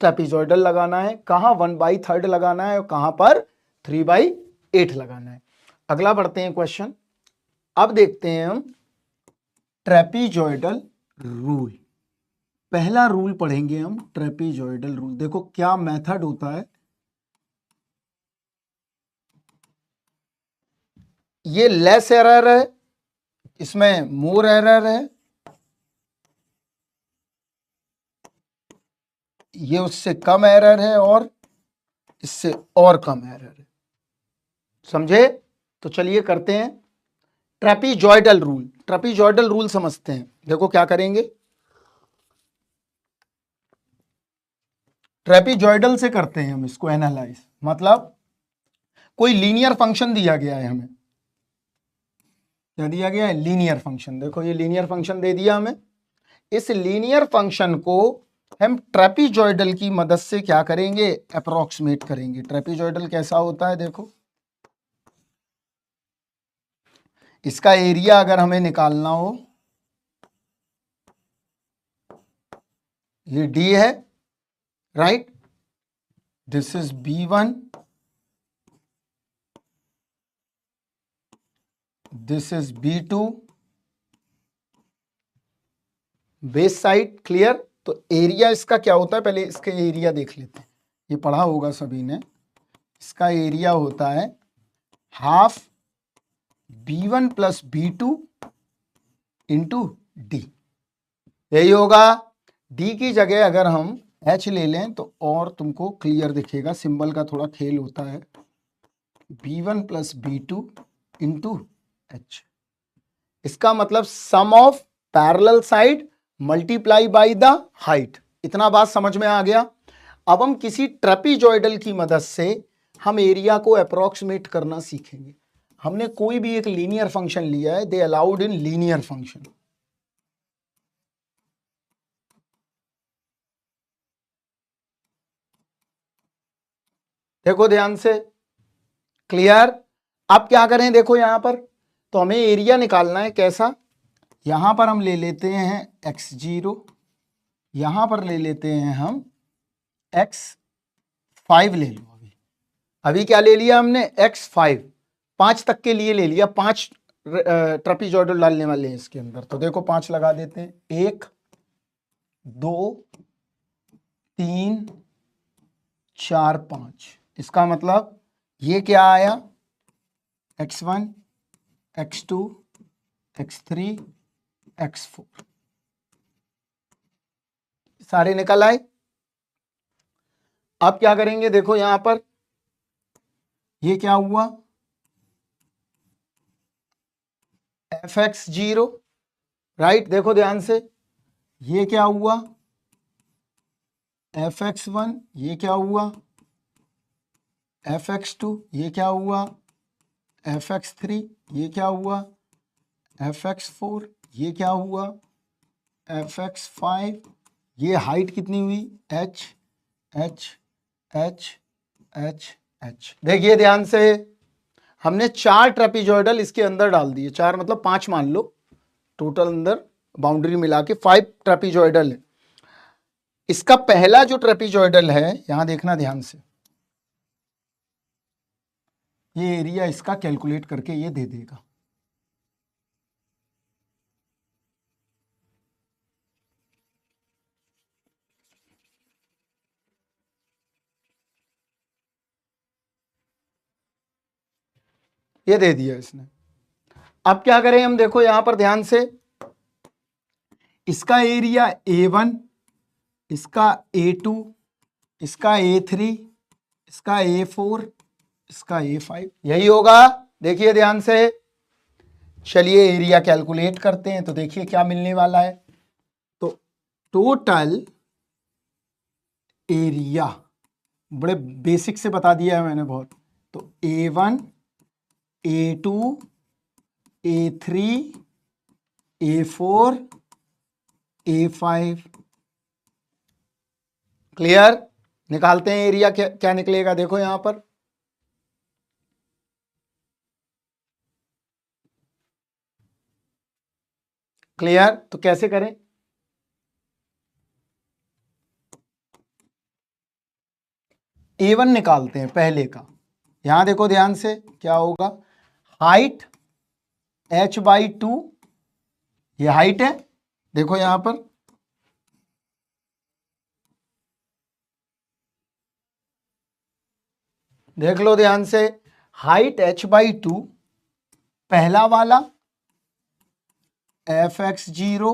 ट्रेपीजॉइडल लगाना है, कहां 1/3 लगाना है और कहां पर 3/8 लगाना है। अगला बढ़ते हैं क्वेश्चन। अब देखते हैं हम ट्रेपीजॉइडल रूल। पहला रूल पढ़ेंगे हम ट्रेपीजॉइडल रूल। देखो क्या मेथड होता है, ये लेस एरर है, इसमें मोर एरर है, ये उससे कम एरर है और इससे और कम एरर है। समझे? तो चलिए करते हैं ट्रेपीजॉइडल रूल। ट्रेपीजॉइडल रूल समझते हैं। देखो क्या करेंगे, ट्रेपीजॉइडल से करते हैं हम इसको एनालाइज। मतलब कोई लीनियर फंक्शन दिया गया है हमें, क्या दिया गया है, लीनियर फंक्शन। देखो ये लीनियर फंक्शन दे दिया हमें। इस लीनियर फंक्शन को हम ट्रेपीजॉइडल की मदद से क्या करेंगे, अप्रोक्सीमेट करेंगे। ट्रेपीजॉइडल कैसा होता है, देखो इसका एरिया अगर हमें निकालना हो, ये डी है, right, this is B1, this is B2, base side. Clear? तो एरिया इसका क्या होता है, पहले इसके एरिया देख लेते हैं, ये पढ़ा होगा सभी ने। इसका एरिया होता है half B1 plus B2 into D, यही होगा। डी की जगह अगर हम H ले लें तो और तुमको क्लियर दिखेगा, सिंबल का थोड़ा खेल होता है। B1 plus B2 into H, इसका मतलब sum of parallel side multiply by the height. इतना बात समझ में आ गया। अब हम किसी ट्रेपीजॉइडल की मदद से हम एरिया को अप्रोक्सीमेट करना सीखेंगे। हमने कोई भी एक लीनियर फंक्शन लिया है, they allowed in linear function. देखो ध्यान से, क्लियर? अब क्या करें, देखो यहां पर तो हमें एरिया निकालना है। कैसा, यहां पर हम ले लेते हैं x0, यहां पर ले लेते हैं हम x5 ले लो। अभी क्या ले लिया हमने, x5, 5 तक के लिए ले लिया। 5 ट्रेपीजॉइडल डालने वाले हैं इसके अंदर, तो देखो 5 लगा देते हैं। 1 2 3 4 5, इसका मतलब ये क्या आया, x1 x2 x3 x4, सारे निकल आए। अब क्या करेंगे, देखो यहां पर ये क्या हुआ, fx0, राइट। देखो ध्यान से, ये क्या हुआ fx1, ये क्या हुआ fx2, ये क्या हुआ fx3, ये क्या हुआ fx4, ये क्या हुआ fx5, ये हाइट कितनी हुई h h h h h। देखिए ध्यान से, हमने 4 ट्रेपीजॉइडल इसके अंदर डाल दिए। 4 मतलब 5 मान लो, टोटल अंदर बाउंड्री मिला के 5 ट्रेपीजॉइडल है। इसका पहला जो ट्रेपीजॉइडल है, यहां देखना ध्यान से, ये एरिया इसका कैलकुलेट करके ये दे देगा। ये दे दिया इसने। अब क्या करें हम, देखो यहां पर ध्यान से, इसका एरिया A1, इसका A2, इसका A3, इसका A4, इसका A5, यही होगा। देखिए ध्यान से, चलिए एरिया कैलकुलेट करते हैं। तो देखिए क्या मिलने वाला है, तो टोटल एरिया, बड़े बेसिक से बता दिया है मैंने बहुत। तो A1 A2 A3 A4 A5, clear? निकालते हैं एरिया, क्या क्या निकलेगा, देखो यहां पर क्लियर। तो कैसे करें, A1 निकालते हैं पहले का। यहां देखो ध्यान से, क्या होगा, हाइट h/2, ये हाइट है। देखो यहां पर देख लो ध्यान से, हाइट h/2 पहला वाला fx0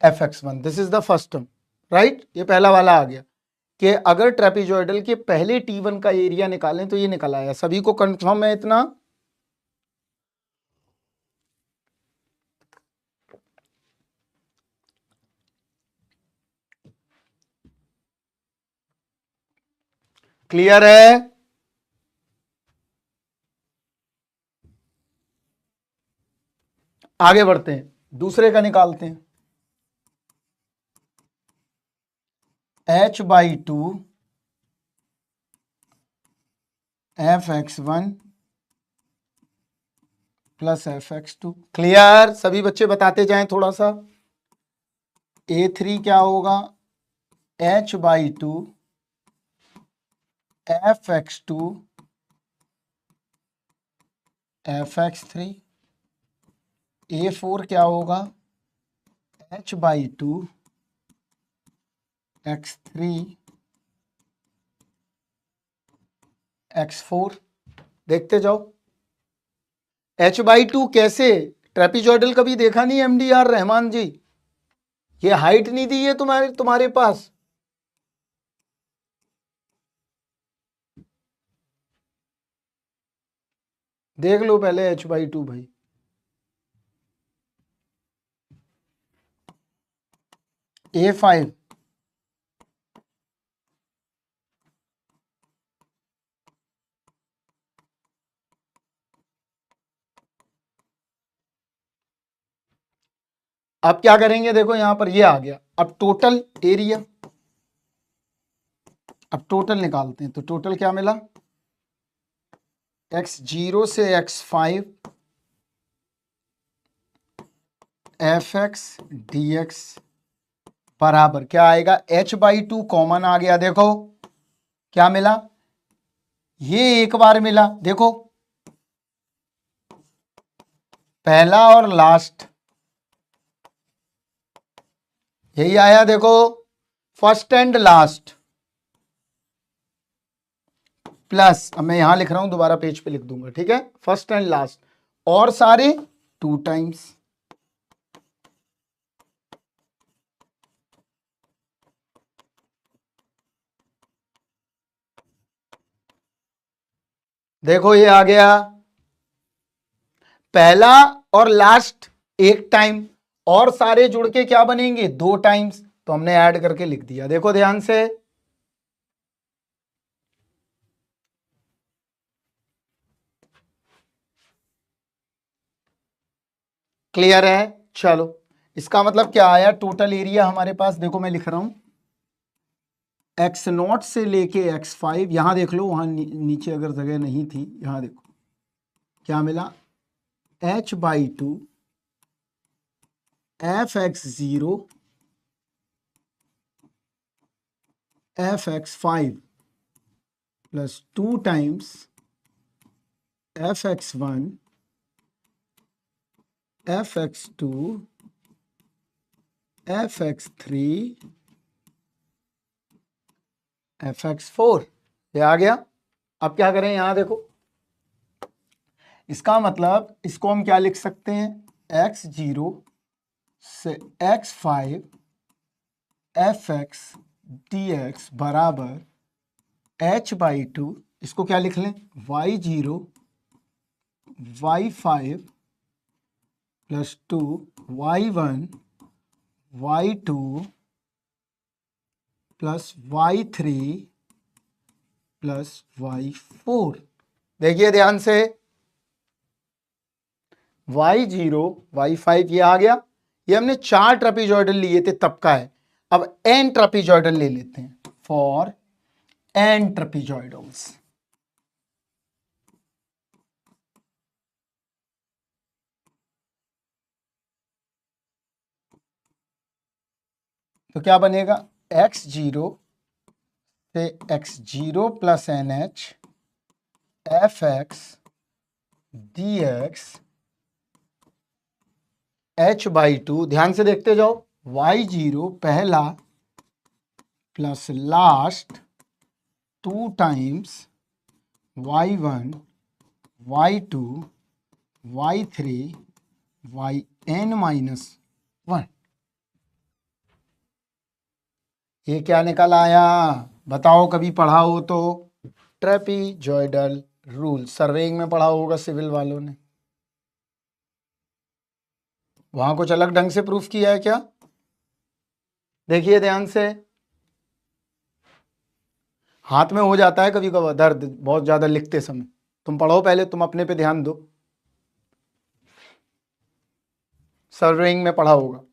fx1, this is the first term, right. ये पहला वाला आ गया कि अगर ट्रेपेजॉइडल के पहले T1 का एरिया निकालें तो ये निकल आया। सभी को कंफर्म है इतना? क्लियर है? आगे बढ़ते हैं, दूसरे का निकालते हैं। h/2 fx1 plus fx2। Clear? सभी बच्चे बताते जाएं थोड़ा सा। A3 क्या होगा? h/2 fx2 fx3। A4 क्या होगा? h/2 x3 x4। देखते जाओ h/2 कैसे? ट्रेपेजॉइडल कभी देखा नहीं MDR रहमान जी? ये हाइट नहीं दी है तुम्हारे पास। देख लो पहले h/2 भाई। A5 अब क्या करेंगे? देखो यहां पर ये आ गया। अब टोटल एरिया, अब टोटल निकालते हैं। तो टोटल क्या मिला? x0 से x5 fx dx बराबर क्या आएगा? h/2 कॉमन आ गया। देखो क्या मिला? ये एक बार मिला, देखो पहला और लास्ट यही आया। देखो फर्स्ट एंड लास्ट प्लस, अब मैं यहां लिख रहा हूं, दोबारा पेज पे लिख दूंगा, ठीक है। फर्स्ट एंड लास्ट और सारे 2 टाइम्स। देखो ये आ गया, पहला और लास्ट एक टाइम और सारे जुड़ के क्या बनेंगे? 2 टाइम्स। तो हमने ऐड करके लिख दिया। देखो ध्यान से, क्लियर है? चलो इसका मतलब क्या आया? टोटल एरिया हमारे पास, देखो मैं लिख रहा हूं x0 से लेके x5। यहां देख लो, वहां नीचे अगर जगह नहीं थी, यहां देखो क्या मिला? h/2 fx0 fx5 plus 2 times fx1 fx2 fx3 fx4। ये आ गया। अब क्या करें? यहां देखो, इसका मतलब इसको हम क्या लिख सकते हैं? x0 से x5 fx dx बराबर h/2, इसको क्या लिख लें? y0 y5 plus 2 y1 y2 plus y3 plus y4। देखिए ध्यान से, y0 y5 ये आ गया। ये हमने 4 ट्रेपेजॉइडल लिए थे तब का है। अब n ट्रेपेजॉइडल ले लेते हैं। फॉर n ट्रेपेजॉइडल्स तो क्या बनेगा? x0 से x0 plus NH fx dx h/2। ध्यान से देखते जाओ, y0 पहला plus last 2 times y1 y2 y3 yn minus 1। ये क्या निकल आया बताओ, कभी पढ़ा हो तो? ट्रेपीजॉइडल रूल सर्वेइंग में पढ़ा होगा सिविल वालों ने, वहां कुछ अलग ढंग से प्रूफ किया है क्या? देखिए ध्यान से, हाथ में हो जाता है कभी कभार दर्द बहुत ज्यादा लिखते समय। तुम पढ़ो पहले, तुम अपने पे ध्यान दो, सर्वेइंग में पढ़ा होगा।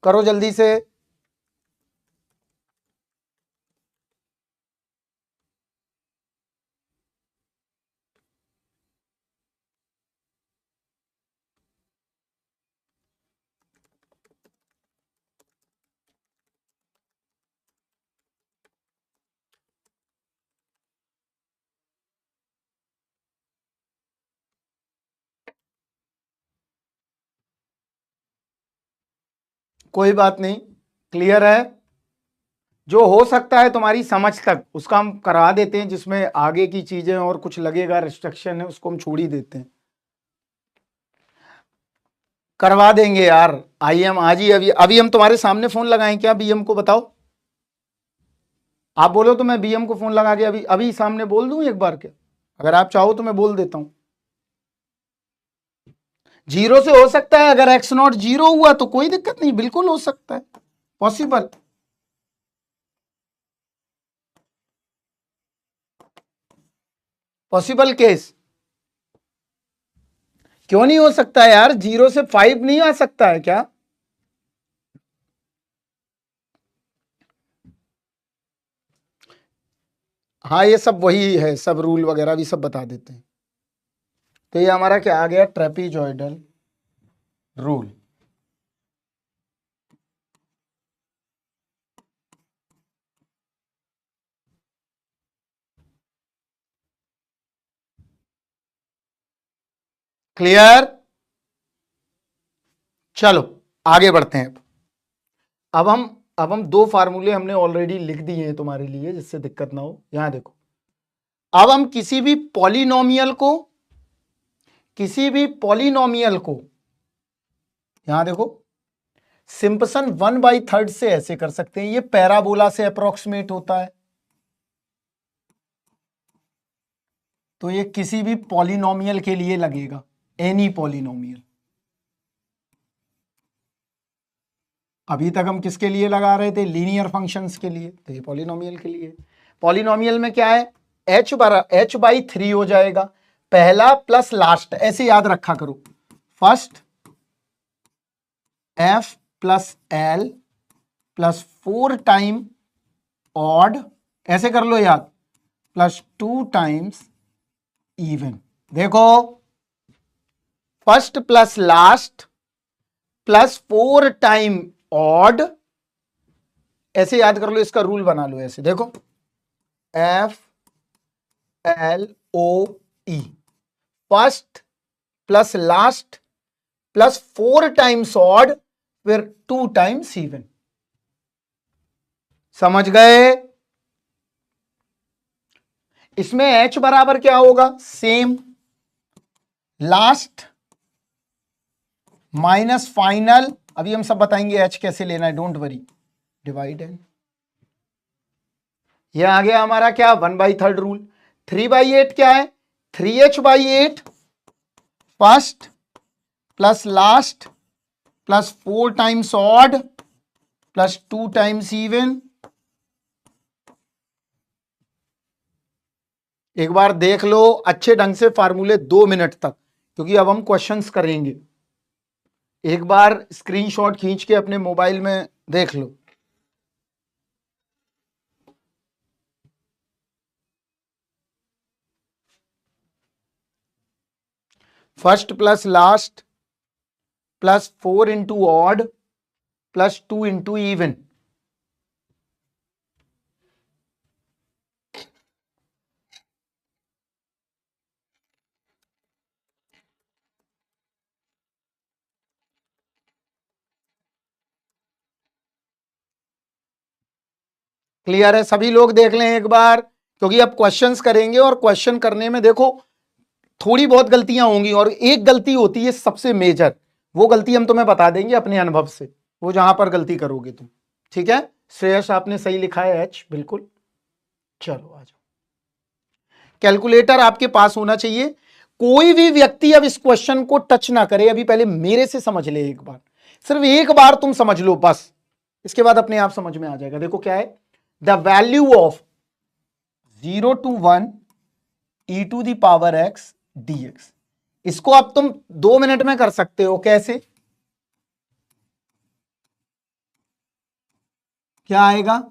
करो जल्दी से। कोई बात नहीं, क्लियर है। जो हो सकता है तुम्हारी समझ तक उसका हम करवा देते हैं, जिसमें आगे की चीजें और कुछ लगेगा रिस्ट्रिक्शन है उसको हम छोड़ ही देते हैं। करवा देंगे यार, आइए हम आज ही, अभी अभी हम तुम्हारे सामने फोन लगाएं क्या बीएम को? बताओ, आप बोलो तो मैं बीएम को फोन लगा के अभी अभी सामने बोल दूं एक बार क्या? अगर आप चाहो तो मैं बोल देता हूं। जीरो से हो सकता है, अगर एक्स नॉट जीरो हुआ तो कोई दिक्कत नहीं, बिल्कुल हो सकता है, पॉसिबल। पॉसिबल केस क्यों नहीं हो सकता है यार? 0 से 5 नहीं आ सकता है क्या? हाँ ये सब वही है, सब रूल वगैरह भी सब बता देते हैं। तो ये हमारा क्या आ गया? ट्रेपीजॉइडल रूल। क्लियर? चलो आगे बढ़ते हैं। अब हम दो फार्मूले हमने ऑलरेडी लिख दिए हैं तुम्हारे लिए, जिससे दिक्कत ना हो। यहां देखो, अब हम किसी भी पॉलिनोमियल को यहां देखो, सिंपसन 1/3 से ऐसे कर सकते हैं, ये पैराबोला से अप्रोक्सीमेट होता है। तो ये किसी भी पॉलिनोमियल के लिए लगेगा, एनी पॉलिनोमियल। अभी तक हम किसके लिए लगा रहे थे? लीनियर फंक्शंस के लिए, तो ये पॉलिनोमियल के लिए। पॉलिनोमियल में क्या है? h/3 हो जाएगा, पहला प्लस लास्ट, ऐसे याद रखा करो। First f plus l plus 4 time odd, ऐसे कर लो याद, प्लस 2 टाइम्स इवन। देखो, first plus last plus 4 time odd, ऐसे याद कर लो, इसका रूल बना लो ऐसे। देखो, FLOE, first plus last plus 4 times odd फिर 2 टाइम्स इवन। समझ गए? इसमें h बराबर क्या होगा? Same, last minus final. अभी हम सब बताएंगे h कैसे लेना है, डोंट वरी। डिवाइड एंड, यह आ गया हमारा क्या? 1/3 रूल। 3/8 क्या है? 3h/8 first plus last plus 4 times odd plus 2 times even. एक बार देख लो अच्छे ढंग से फार्मूले 2 मिनट तक, क्योंकि अब हम क्वेश्चंस करेंगे। एक बार स्क्रीनशॉट खींच के अपने मोबाइल में देख लो। First plus last plus 4 into odd plus 2 into even. Clear है? सभी लोग देख लें एक बार, क्योंकि अब क्वेश्चंस करेंगे और क्वेश्चन करने में देखो थोड़ी बहुत गलतियां होंगी, और एक गलती होती है सबसे मेजर, वो गलती हम तुम्हें बता देंगे अपने अनुभव से, वो जहां पर गलती करोगे तुम। ठीक है, श्रेयस आपने सही लिखा है एच, बिल्कुल। चलो आ जाओ, कैलकुलेटर आपके पास होना चाहिए। कोई भी व्यक्ति अब इस क्वेश्चन को टच ना करे, अभी पहले मेरे से समझ ले एक बार, सिर्फ एक बार तुम समझ लो बस, इसके बाद अपने आप समझ में आ जाएगा। देखो क्या है, the value of 0 to 1 e to the power x dx। इसको अब तुम 2 मिनट में कर सकते हो। कैसे? क्या आएगा?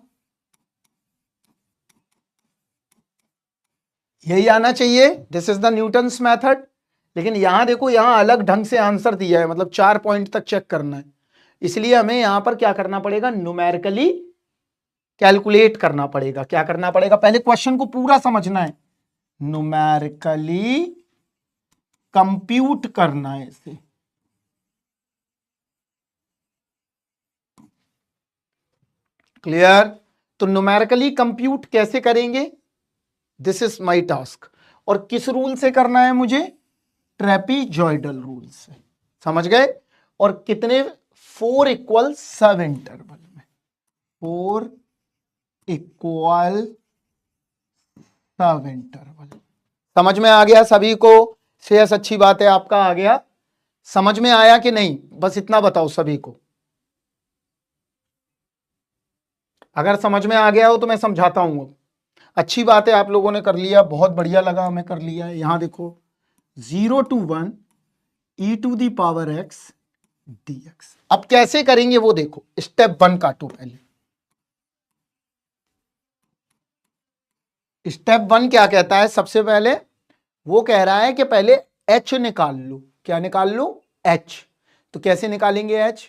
यही आना चाहिए, this is the Newton's method. लेकिन यहां देखो, यहां अलग ढंग से आंसर दिया है, मतलब 4 पॉइंट तक चेक करना है, इसलिए हमें यहां पर क्या करना पड़ेगा, न्यूमेरिकली कैलकुलेट करना पड़ेगा। क्या करना पड़ेगा? पहले क्वेश्चन को पूरा समझना है, न्यूमेरिकली कंप्यूट करना है इसे। क्लियर? तो न्यूमेरिकली कंप्यूट कैसे करेंगे, दिस इज माई टास्क। और किस रूल से करना है मुझे? ट्रेपीजॉइडल रूल से। समझ गए? और कितने? 4 इक्वल सब इंटरवल में, 4 इक्वल सब इंटरवल। समझ में आ गया सभी को? शेष अच्छी बात है, आपका आ गया। समझ में आया कि नहीं, बस इतना बताओ सभी को। अगर समझ में आ गया हो तो मैं समझाता हूं। अच्छी बात है, आप लोगों ने कर लिया, बहुत बढ़िया लगा हमें कर लिया है। यहां देखो 0 to 1 e to the power x dx। अब कैसे करेंगे वो देखो, स्टेप 1 काटो पहले। स्टेप 1 क्या कहता है? सबसे पहले वो कह रहा है कि पहले h निकाल लो। क्या निकाल लो? h। तो कैसे निकालेंगे h?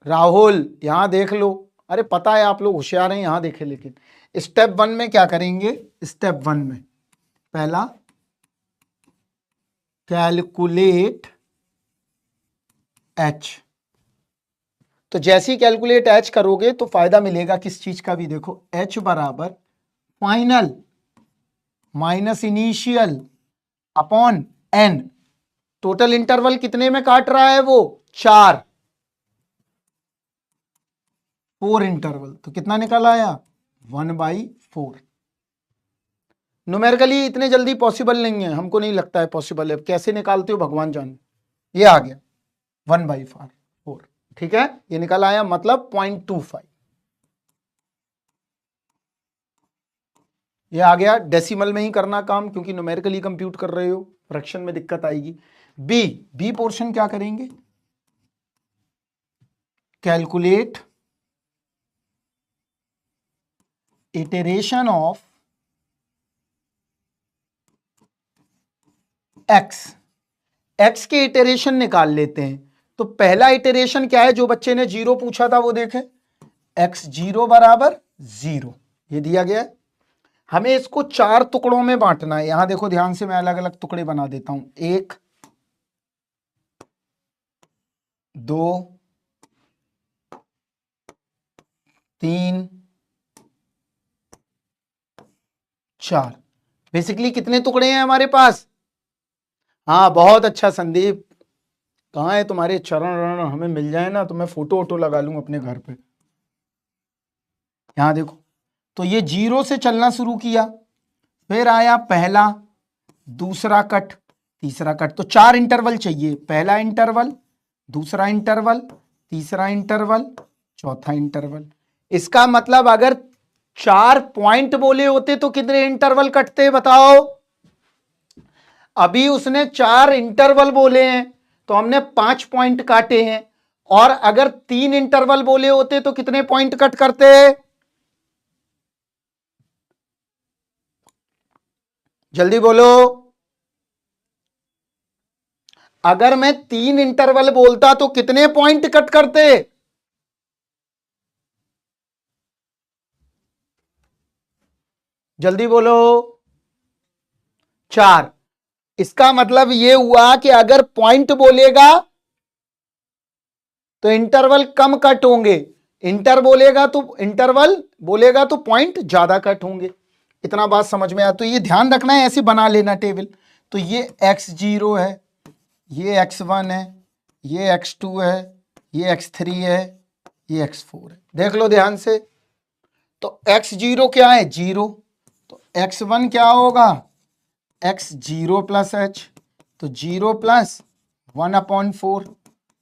राहुल यहां देख लो, अरे पता है आप लोग होशियार हैं, यहां देखें। लेकिन स्टेप 1 में क्या करेंगे? स्टेप 1 में पहला कैलकुलेट h। तो जैसे ही कैलकुलेट h करोगे तो फायदा मिलेगा किस चीज का भी, देखो h बराबर final minus initial upon n। Total interval कितने में काट रहा है वो? 4 4 इंटरवल। तो कितना निकल आया? 1/4। न्यूमेरिकली इतने जल्दी पॉसिबल नहीं है, हमको नहीं लगता है पॉसिबल है। कैसे निकालते हो भगवान जाने। ये आ गया 1/4। ठीक है, ये निकल आया, मतलब 0.25। ये आ गया। डेसिमल में ही करना काम, क्योंकि न्यूमेरिकली कंप्यूट कर रहे हो, फ्रैक्शन में दिक्कत आएगी। बी पोर्शन क्या करेंगे? कैलकुलेट इटरेशन ऑफ एक्स के इटरेशन निकाल लेते हैं। तो पहला इटरेशन क्या है, जो बच्चे ने 0 पूछा था वो देखें, x0 बराबर 0, ये दिया गया है। हमें इसको 4 टुकड़ों में बांटना है। यहां देखो ध्यान से, मैं अलग अलग टुकड़े बना देता हूं। 1 2 3 4। बेसिकली कितने टुकड़े हैं हमारे पास? हाँ बहुत अच्छा संदीप, कहाँ है तुम्हारे चरण रण, हमें मिल जाए ना तो मैं फोटो वोटो लगा लूं अपने घर पे। यहां देखो, तो ये 0 से चलना शुरू किया, फिर आया पहला, दूसरा कट, तीसरा कट। तो 4 इंटरवल चाहिए, पहला इंटरवल, दूसरा इंटरवल, तीसरा इंटरवल, चौथा इंटरवल। इसका मतलब अगर 4 पॉइंट बोले होते तो कितने इंटरवल कटते बताओ? अभी उसने 4 इंटरवल बोले हैं तो हमने 5 पॉइंट काटे हैं, और अगर 3 इंटरवल बोले होते तो कितने पॉइंट कट करते? जल्दी बोलो। अगर मैं 3 इंटरवल बोलता तो कितने पॉइंट कट करते? जल्दी बोलो। 4। इसका मतलब यह हुआ कि अगर पॉइंट बोलेगा तो इंटरवल कम कट होंगे, इंटर बोलेगा तो इंटरवल बोलेगा तो पॉइंट ज्यादा कट होंगे। इतना बात समझ में आया? तो ये ध्यान रखना है, ऐसे बना लेना टेबल। तो ये x0 है, ये x1 है, ये x2 है, ये x3 है, ये x4 है। देख लो ध्यान से। तो x0 क्या है? 0। तो x1 क्या होगा? x0 plus h। तो 0 प्लस 1/4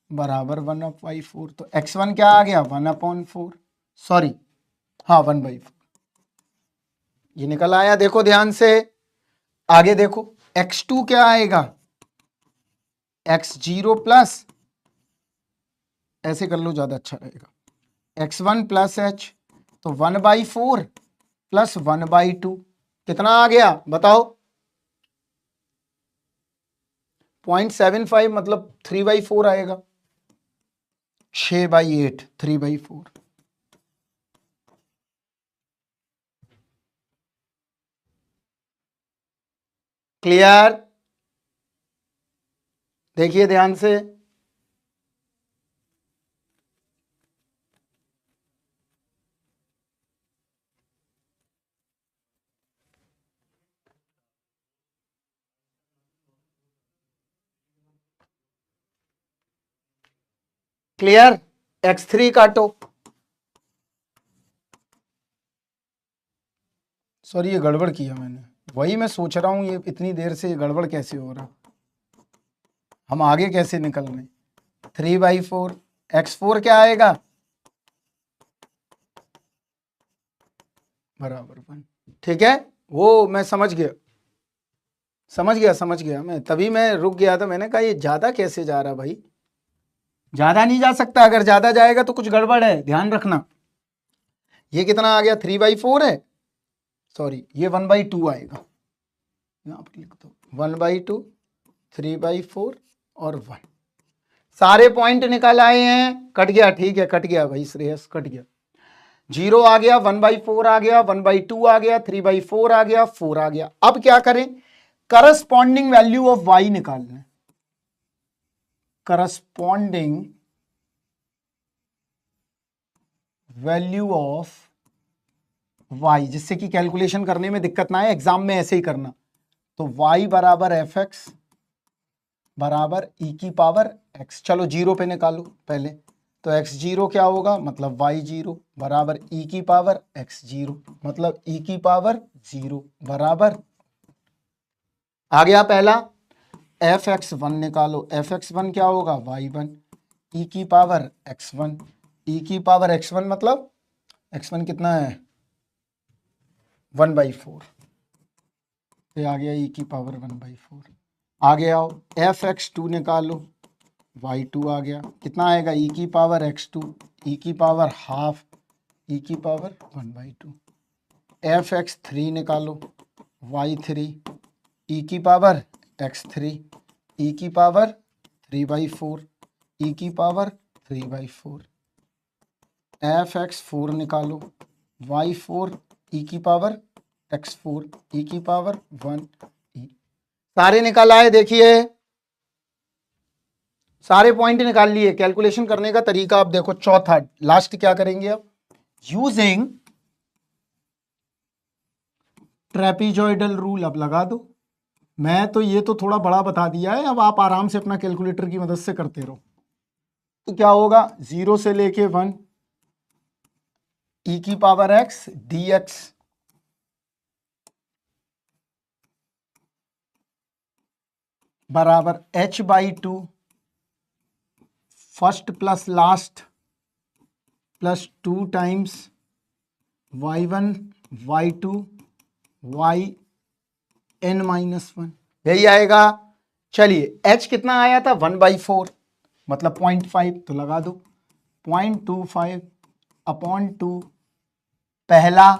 बराबर 1/4। तो x1 क्या आ गया? 1/4, सॉरी हाँ 1/4। ये निकल आया। देखो ध्यान से आगे देखो, x2 क्या आएगा? x0 प्लस, ऐसे कर लो ज्यादा अच्छा रहेगा, x1 प्लस h। तो 1/4 प्लस 1/2 कितना आ गया बताओ? 0.75 मतलब 3/4 आएगा। 6/8 3/4। क्लियर? देखिए ध्यान से। क्लियर? x3 काटो। सॉरी ये गड़बड़ किया मैंने, वही मैं सोच रहा हूं ये इतनी देर से ये गड़बड़ कैसे हो रहा, हम आगे कैसे निकल रहे। 3/4 x4 क्या आएगा? बराबर 1। ठीक है, वो मैं समझ गया समझ गया मैं, तभी मैं रुक गया था। मैंने कहा ये ज्यादा कैसे जा रहा भाई, ज्यादा नहीं जा सकता, अगर ज्यादा जाएगा तो कुछ गड़बड़ है, ध्यान रखना। ये कितना आ गया? 3/4 है, सॉरी ये 1/2 आएगा, यहां पर लिख दो 1/2, 3/4 और 1। सारे पॉइंट निकल आए हैं, कट गया, ठीक है कट गया भाई श्रेयस, कट गया। 0 आ गया, 1/4 आ गया, 1/2 आ गया, 3/4 आ गया, 4 आ गया। अब क्या करें? करस्पॉन्डिंग वैल्यू ऑफ y निकालना है। करस्पॉन्डिंग वैल्यू ऑफ y, जिससे कि कैलकुलेशन करने में दिक्कत ना आए, एग्जाम में ऐसे ही करना। तो y बराबर fx बराबर e की पावर x। चलो 0 पे निकालो पहले। तो x0 क्या होगा? मतलब y0 बराबर e की पावर x0 मतलब e की पावर 0 बराबर, आ गया पहला। fx1 निकालो, fx1 क्या होगा? y1 e की पावर x1, e की पावर x1 मतलब x1 कितना है? 1/4। ये आ गया e की पावर 1/4। आगे आओ, fx2 निकालो, y2 आ गया, कितना आएगा? e की पावर x2, e की पावर हाफ, e की पावर 1/2। fx3 निकालो, y3 e की पावर x3, e की पावर 3/4, e की पावर 3/4। fx4 निकालो, y4 e की पावर x4, e की पावर 1 e। सारे निकाल आए, देखिए सारे पॉइंट निकाल लिए। कैलकुलेशन करने का तरीका आप देखो। चौथा लास्ट क्या करेंगे अब? यूजिंग ट्रेपीजॉइडल रूल अब लगा दो। मैं तो ये तो थोड़ा बड़ा बता दिया है, अब आप आराम से अपना कैलकुलेटर की मदद से करते रहो। तो क्या होगा? 0 से लेके 1 e की पावर x dx बराबर h/2 first plus last plus 2 times y1 y2 yn-1, यही आएगा। चलिए h कितना आया था? 1/4 मतलब 0.5, तो लगा दो 0.25/2 पहला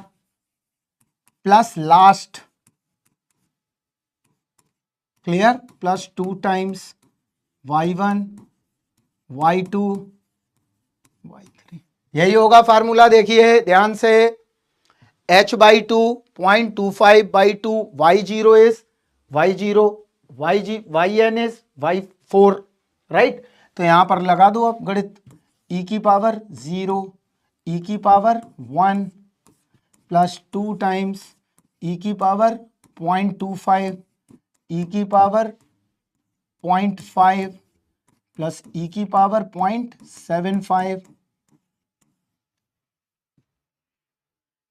plus last, clear, plus 2 times y1 y2 y3, यही होगा फार्मूला। देखिए ध्यान से, h/2 0.25/2 y0 is y0 yn is y4, right. तो यहां पर लगा दो अब गणित, e की पावर 0 ई की पावर 1 प्लस 2 टाइम्स ई की पावर 0.25 ई की पावर 0.5 प्लस ई की पावर 0.75।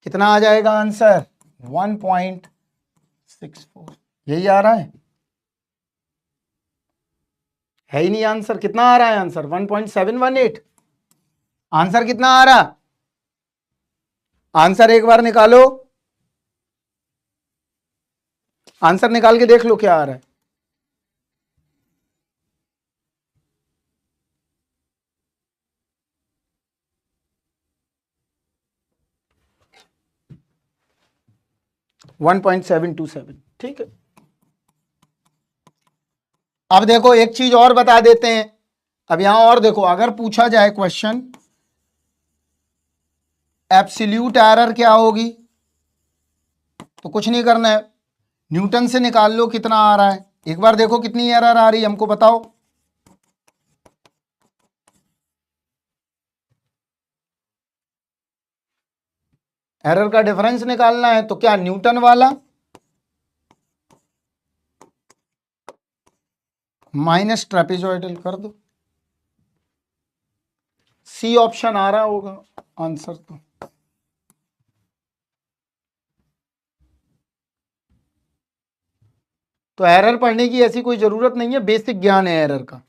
कितना आ जाएगा आंसर? 1.64। यही आ रहा है ही नहीं आंसर। कितना आ रहा है आंसर? 1.718। आंसर कितना आ रहा? आंसर एक बार निकालो, आंसर निकाल के देख लो क्या आ रहा है। $1.727। ठीक है। अब देखो एक चीज और बता देते हैं। अब यहां और देखो, अगर पूछा जाए क्वेश्चन एब्सोल्यूट एरर क्या होगी, तो कुछ नहीं करना है, न्यूटन से निकाल लो कितना आ रहा है। एक बार देखो कितनी एरर आ रही है, हमको बताओ। एरर का डिफरेंस निकालना है तो क्या न्यूटन वाला माइनस ट्रेपेजॉइडल कर दो। सी ऑप्शन आ रहा होगा आंसर। तो एरर पढ़ने की ऐसी कोई जरूरत नहीं है, बेसिक ज्ञान है एरर का।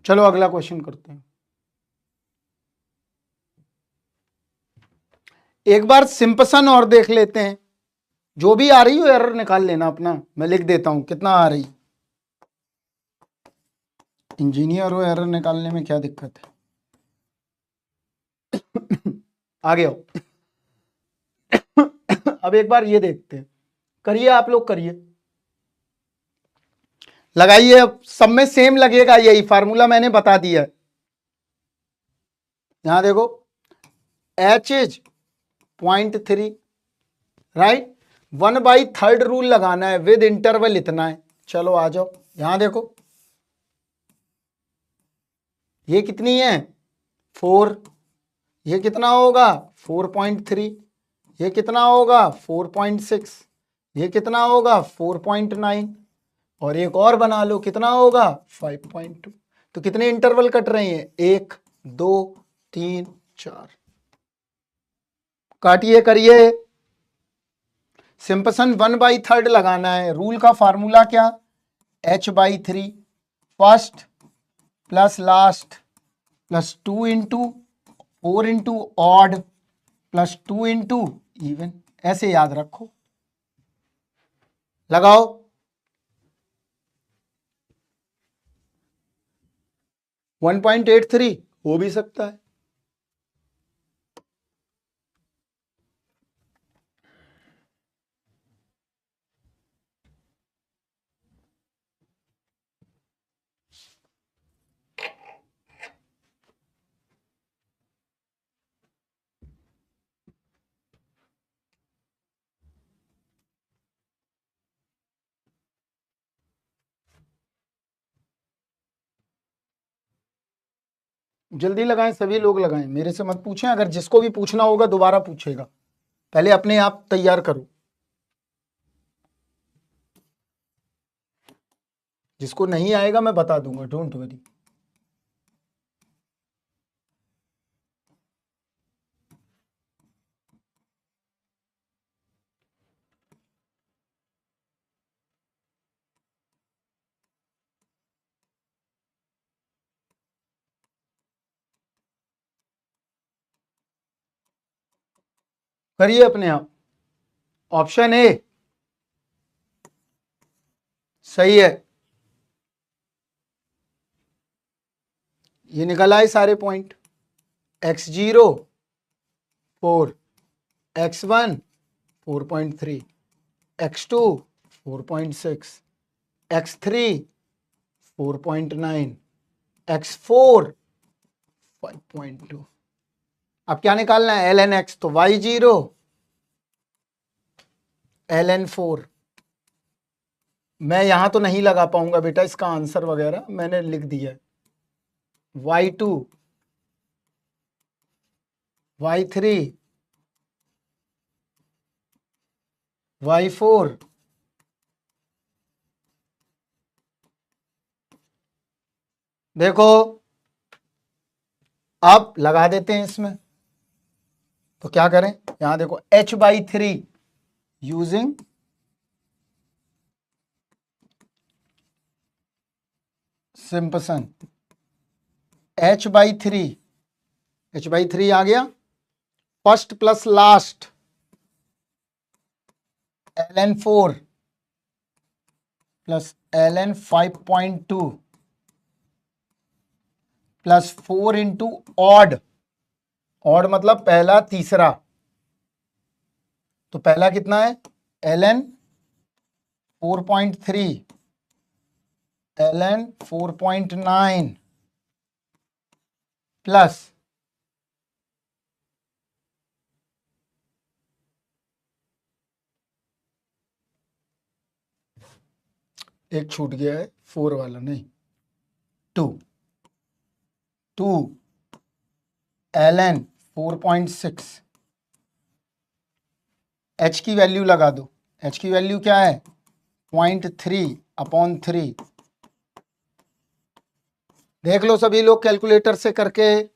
चलो अगला क्वेश्चन करते हैं। एक बार सिंपसन और देख लेते हैं। जो भी आ रही हो एरर निकाल लेना अपना, मैं लिख देता हूं कितना आ रही। इंजीनियर हो, एरर निकालने में क्या दिक्कत है। आगे आओ। अब एक बार ये देखते हैं, करिए आप लोग, करिए, लगाइए। सब में सेम लगेगा, यही फार्मूला मैंने बता दिया है। यहां देखो H इज 0.3, राइट। 1/3 रूल लगाना है, विद इंटरवल इतना है। चलो आ जाओ, यहां देखो ये कितनी है 4, ये कितना होगा 4.3, ये कितना होगा 4.6, ये कितना होगा 4.9, और एक और बना लो कितना होगा 5.2। तो कितने इंटरवल कट रहे हैं 1 2 3 4। काटिए, करिए। सिंपसन 1/3 लगाना है। रूल का फार्मूला क्या, H/3 first plus last plus 2 into 4 into odd plus 2 into even. ऐसे याद रखो, लगाओ। वन 1.83 हो भी सकता है। जल्दी लगाएं, सभी लोग लगाएं, मेरे से मत पूछें। अगर जिसको भी पूछना होगा दोबारा पूछेगा, पहले अपने आप तैयार करो। जिसको नहीं आएगा मैं बता दूंगा, डोंट वरी। करिए अपने आप। ऑप्शन ए सही है। ये निकल आए सारे point. x0 4, x1 4.3, x2 4.6, x3 4.9, x4 5.2। अब क्या निकालना है? ln x, तो y0 ln 4। मैं यहां तो नहीं लगा पाऊंगा बेटा इसका आंसर वगैरह, मैंने लिख दिया y2 y3 y4 देखो अब लगा देते हैं इसमें। तो क्या करें, यहां देखो h/3 यूजिंग सिंपसन, h/3 आ गया। First plus last ln 4 plus ln 5.2 plus 4 into odd, odd मतलब पहला तीसरा, तो पहला कितना है ln 4.3 ln 4.9 प्लस एक छूट गया है 4 वाला, नहीं 2 ln 4.6, h की वैल्यू लगा दो, h की वैल्यू क्या है 0.3/3। देख लो सभी लोग कैलकुलेटर से करके।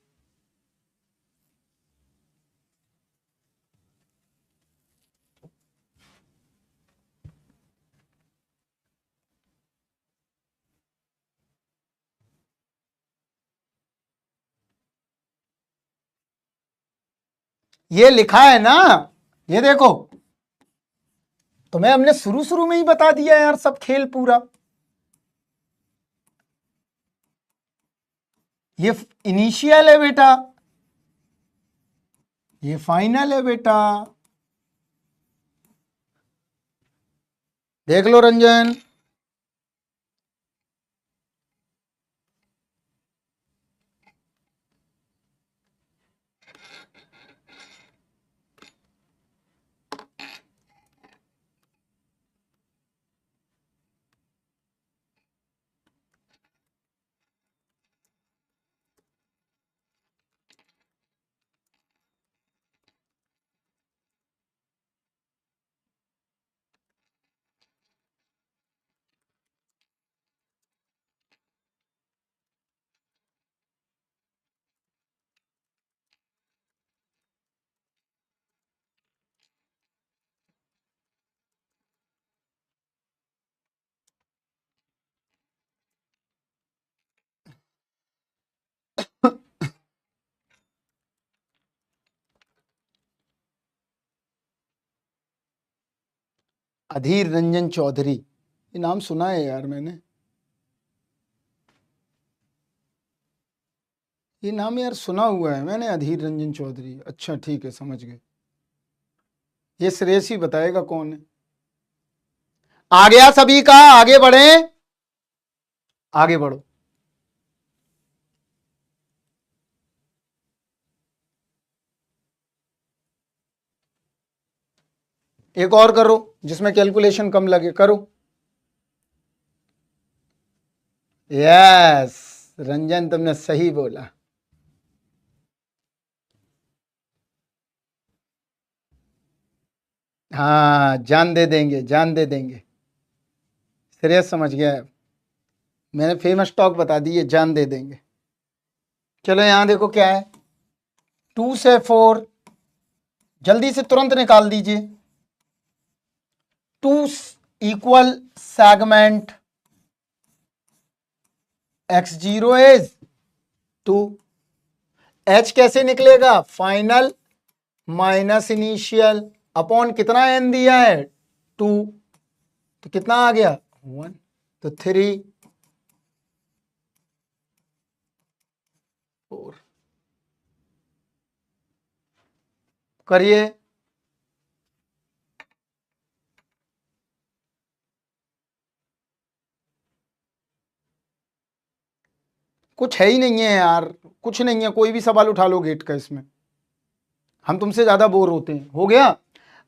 ये लिखा है ना, ये देखो, तुम्हें हमने शुरू शुरू में ही बता दिया यार सब खेल पूरा। ये इनिशियल है बेटा, ये फाइनल है बेटा। देख लो रंजन, अधीर रंजन चौधरी, ये नाम सुना है यार मैंने, ये नाम यार सुना हुआ है मैंने, अधीर रंजन चौधरी। अच्छा ठीक है, समझ गए। ये श्रेयस ही बताएगा कौन है। आ गया सभी का, आगे बढ़े, आगे बढ़ो। एक और करो जिसमें कैलकुलेशन कम लगे, करो। यस रंजन, तुमने सही बोला। हाँ जान दे देंगे, जान दे देंगे। श्रेयस समझ गया है, मैंने फेमस टॉक बता दी है, जान दे देंगे। चलो यहां देखो क्या है, 2 से 4 जल्दी से तुरंत निकाल दीजिए। 2 equal segment x0 is 2। h कैसे निकलेगा, फाइनल माइनस इनिशियल अपॉन कितना n दिया है 2, तो कितना आ गया 1, तो 3 4 करिए। कुछ है ही नहीं है यार, कुछ नहीं है, कोई भी सवाल उठा लो गेट का, इसमें हम तुमसे ज्यादा बोर होते हैं। हो गया।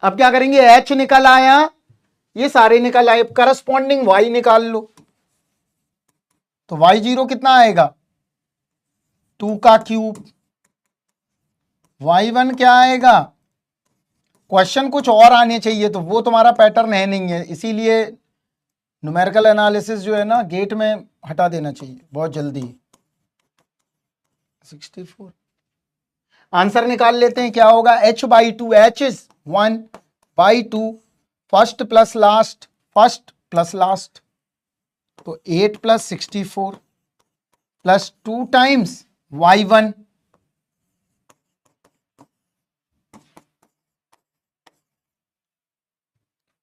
अब क्या करेंगे, एच निकल आया, ये सारे निकल आए, करस्पॉन्डिंग वाई निकाल लो। तो वाई जीरो कितना आएगा, 2 का क्यूब। वाई वन क्या आएगा, क्वेश्चन कुछ और आने चाहिए, तो वो तुम्हारा पैटर्न है नहीं है, इसीलिए न्यूमेरिकल एनालिसिस जो है ना गेट में हटा देना चाहिए बहुत जल्दी। 64 आंसर निकाल लेते हैं, क्या होगा, h by two, H is 1 by 2, first plus last, first plus last, तो 8 प्लस 64 प्लस 2 टाइम्स y1,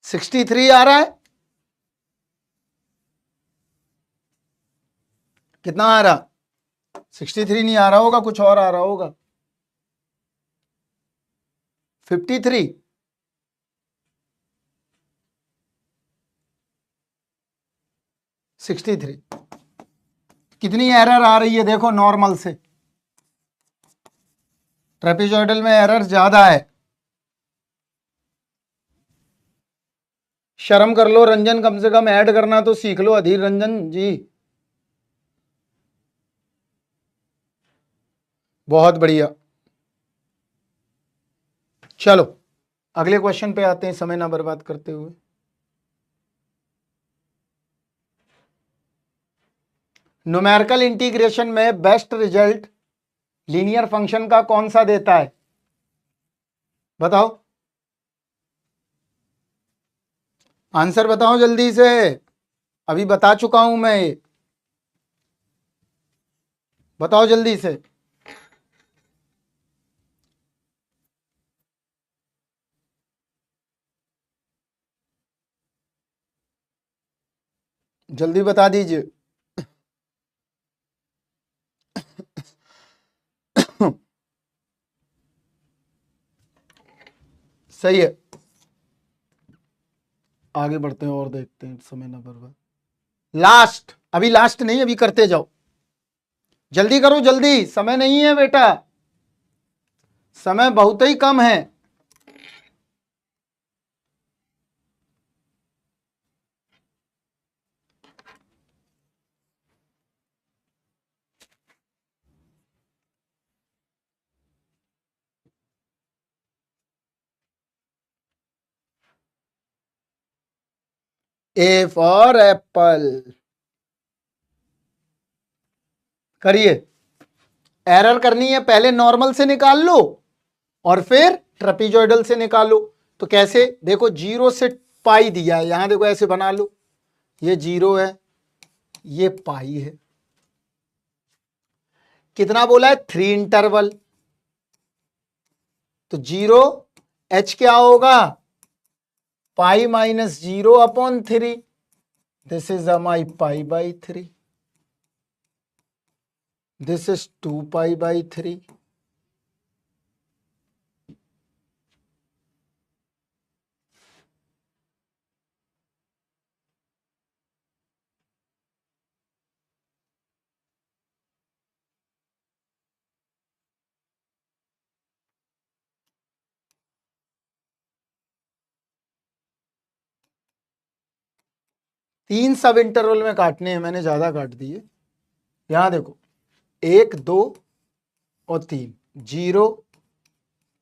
$63 आ रहा है, कितना आ रहा, 63 नहीं आ रहा होगा, कुछ और आ रहा होगा, 53, कितनी एरर आ रही है देखो, नॉर्मल से ट्रेपेजॉइडल में एरर ज्यादा है। शर्म कर लो रंजन, कम से कम ऐड करना तो सीख लो, अधीर रंजन जी, बहुत बढ़िया। चलो अगले क्वेश्चन पे आते हैं, समय ना बर्बाद करते हुए। न्यूमेरिकल इंटीग्रेशन में बेस्ट रिजल्ट लीनियर फंक्शन का कौन सा देता है, बताओ, आंसर बताओ जल्दी से, अभी बता चुका हूं मैं, बताओ जल्दी से, जल्दी बता दीजिए। सही है, आगे बढ़ते हैं और देखते हैं, समय ना बर्बाद। लास्ट, अभी लास्ट नहीं, अभी करते जाओ, जल्दी करो जल्दी, समय नहीं है बेटा, समय बहुत ही कम है। ए फॉर एप्पल, करिए। एरर करनी है, पहले नॉर्मल से निकाल लो और फिर ट्रेपेजॉइडल से निकालो। तो कैसे, देखो 0 से पाई दिया है, यहां देखो ऐसे बना लो, ये 0 है, ये पाई है, कितना बोला है, 3 इंटरवल, तो 0 h क्या होगा, pi minus 0 upon 3, this is my pi by 3, this is 2 pi by 3, तीन सब इंटरवल में काटने हैं, मैंने ज्यादा काट दिए, यहां देखो 1 2 और 3, 0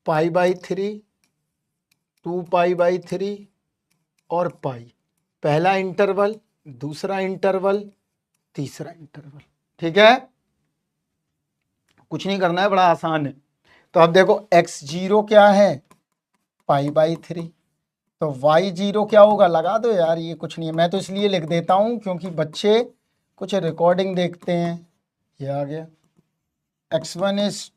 पाई बाई 3, 2 पाई बाई 3 और पाई, पहला इंटरवल, दूसरा इंटरवल, तीसरा इंटरवल, ठीक है, कुछ नहीं करना है, बड़ा आसान है। तो अब देखो x0 क्या है, पाई बाई 3, तो y0 क्या होगा, लगा दो यार, ये कुछ नहीं है, मैं तो इसलिए लिख देता हूं क्योंकि बच्चे कुछ रिकॉर्डिंग देखते हैं। ये आ गया, x1 इज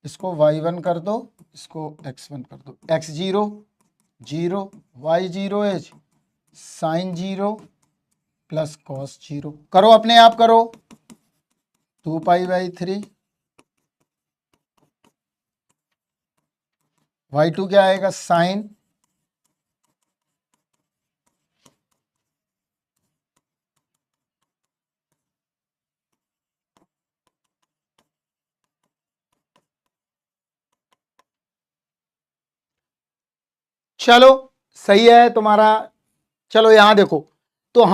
इसको y1 कर दो, इसको x1 कर दो, x0 0, y0 is sine 0 plus cos 0, करो अपने आप करो, 2π/3, y2 क्या आएगा साइन, चलो सही है तुम्हारा। चलो यहां देखो, तो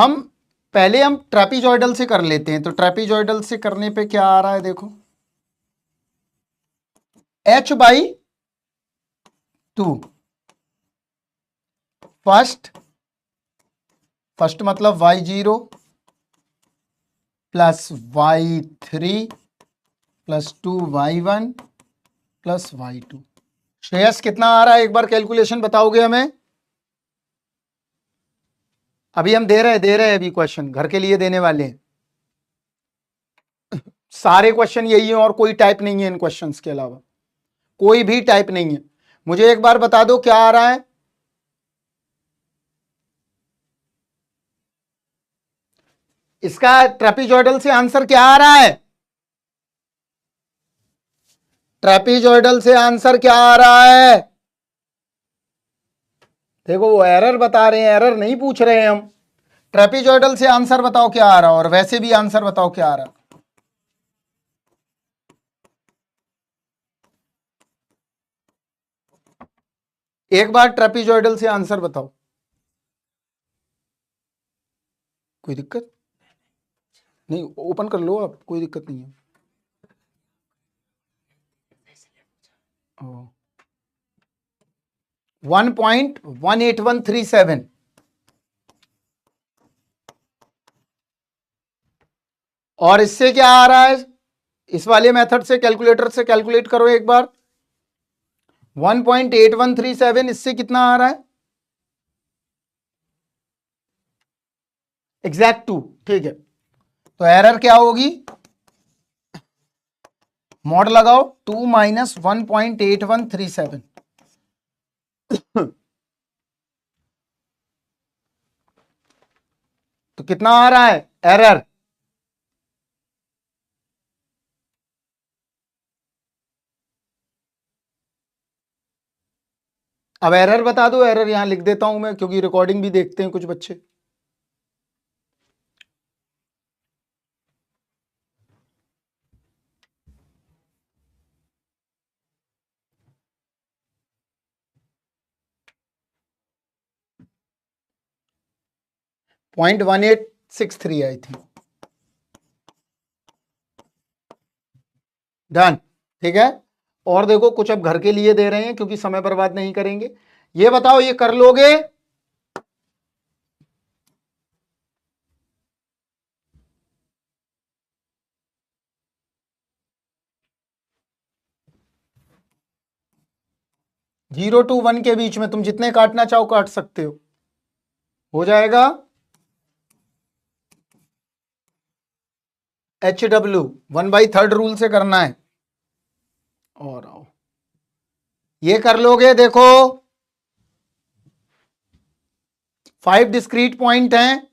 पहले हम ट्रेपीजॉइडल से कर लेते हैं। तो ट्रेपीजॉइडल से करने पे क्या आ रहा है देखो, h/2, फर्स्ट मतलब y0 plus y3 plus 2y1 plus y2। Shreyas कितना आ रहा है एक बार कैलकुलेशन बताओगे हमें? अभी हम दे रहे हैं अभी क्वेश्चन, घर के लिए देने वाले हैं। सारे क्वेश्चन यही है और कोई टाइप नहीं है इन क्वेश्चंस के अलावा, कोई भी टाइप नहीं है। मुझे एक बार बता दो क्या आ रहा है। इसका ट्रेपीजॉइडल से आंसर क्या आ रहा है? ट्रेपीजॉइडल से आंसर क्या आ रहा है? देखो वो एरर बता रहे हैं, एरर नहीं पूछ रहे हैं हम। ट्रेपीजॉइडल से आंसर बताओ क्या आ रहा है, और वैसे भी आंसर बताओ क्या आ रहा है। एक बार ट्रेपीजॉइडल से आंसर बताओ। कोई दिक्कत नहीं, ओपन कर लो आप, कोई दिक्कत नहीं है। 1.18137, और इससे क्या आ रहा है? इस वाले मेथड से, कैलकुलेटर से कैलकुलेट करो एक बार। 1.8137, इससे कितना आ रहा है? एग्जैक्ट 2, ठीक है। तो एरर क्या होगी? मॉड लगाओ, 2 माइनस 1.8137। तो कितना आ रहा है एरर? अब एरर बता दो, एरर यहां लिख देता हूं मैं, क्योंकि रिकॉर्डिंग भी देखते हैं कुछ बच्चे। .1863 आई थी। डन, ठीक है। और देखो कुछ अब घर के लिए दे रहे हैं, क्योंकि समय बर्बाद नहीं करेंगे। ये बताओ, ये कर लोगे? जीरो टू वन के बीच में तुम जितने काटना चाहो काट सकते हो जाएगा। HW 1/3 रूल से करना है। और आओ, ये कर लोगे। देखो 5 डिस्क्रीट पॉइंट हैं,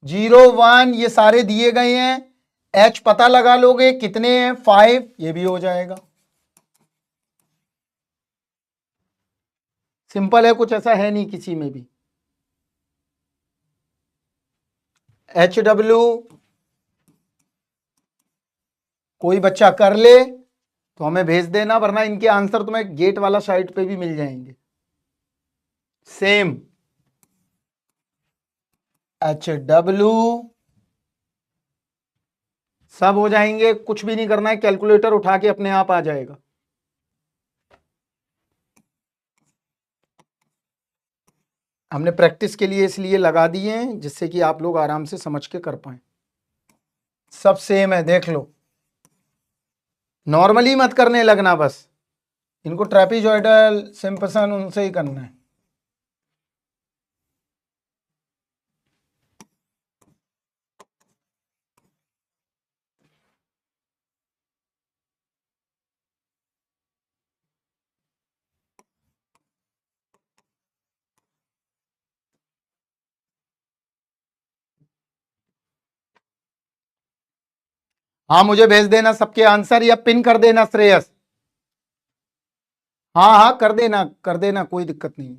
0 1 ये सारे दिए गए हैं। H पता लगा लोगे कितने हैं, 5, ये भी हो जाएगा। सिंपल है, कुछ ऐसा है नहीं किसी में भी। HW कोई बच्चा कर ले तो हमें भेज देना, वरना इनके आंसर तुम्हें गेट वाला साइट पे भी मिल जाएंगे सेम। HW सब हो जाएंगे, कुछ भी नहीं करना है, कैलकुलेटर उठा के अपने आप आ जाएगा। हमने प्रैक्टिस के लिए इसलिए लगा दिए हैं, जिससे कि आप लोग आराम से समझ के कर पाए। सब सेम है, देख लो। नॉर्मली मत करने लगना, बस इनको ट्रेपीजॉइडल, सिम्पसन उनसे ही करना है। हाँ मुझे भेज देना सबके आंसर या पिन कर देना श्रेयस। हाँ हाँ कर देना कोई दिक्कत नहीं।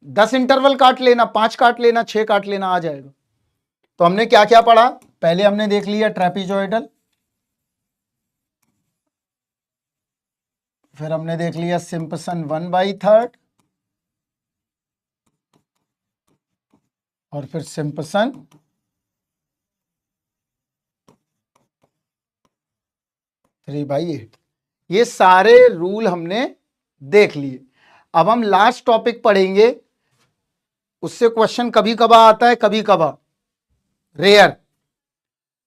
10 इंटरवल काट लेना, 5 काट लेना, 6 काट लेना, आ जाएगा। तो हमने क्या क्या पढ़ा? पहले हमने देख लिया ट्रेपीजॉइडल, फिर हमने देख लिया सिम्पसन 1/3 और फिर सिम्पसन 3/8। ये सारे रूल हमने देख लिए। अब हम लास्ट टॉपिक पढ़ेंगे, उससे क्वेश्चन कभी कभार आता है, कभी कभार रेयर।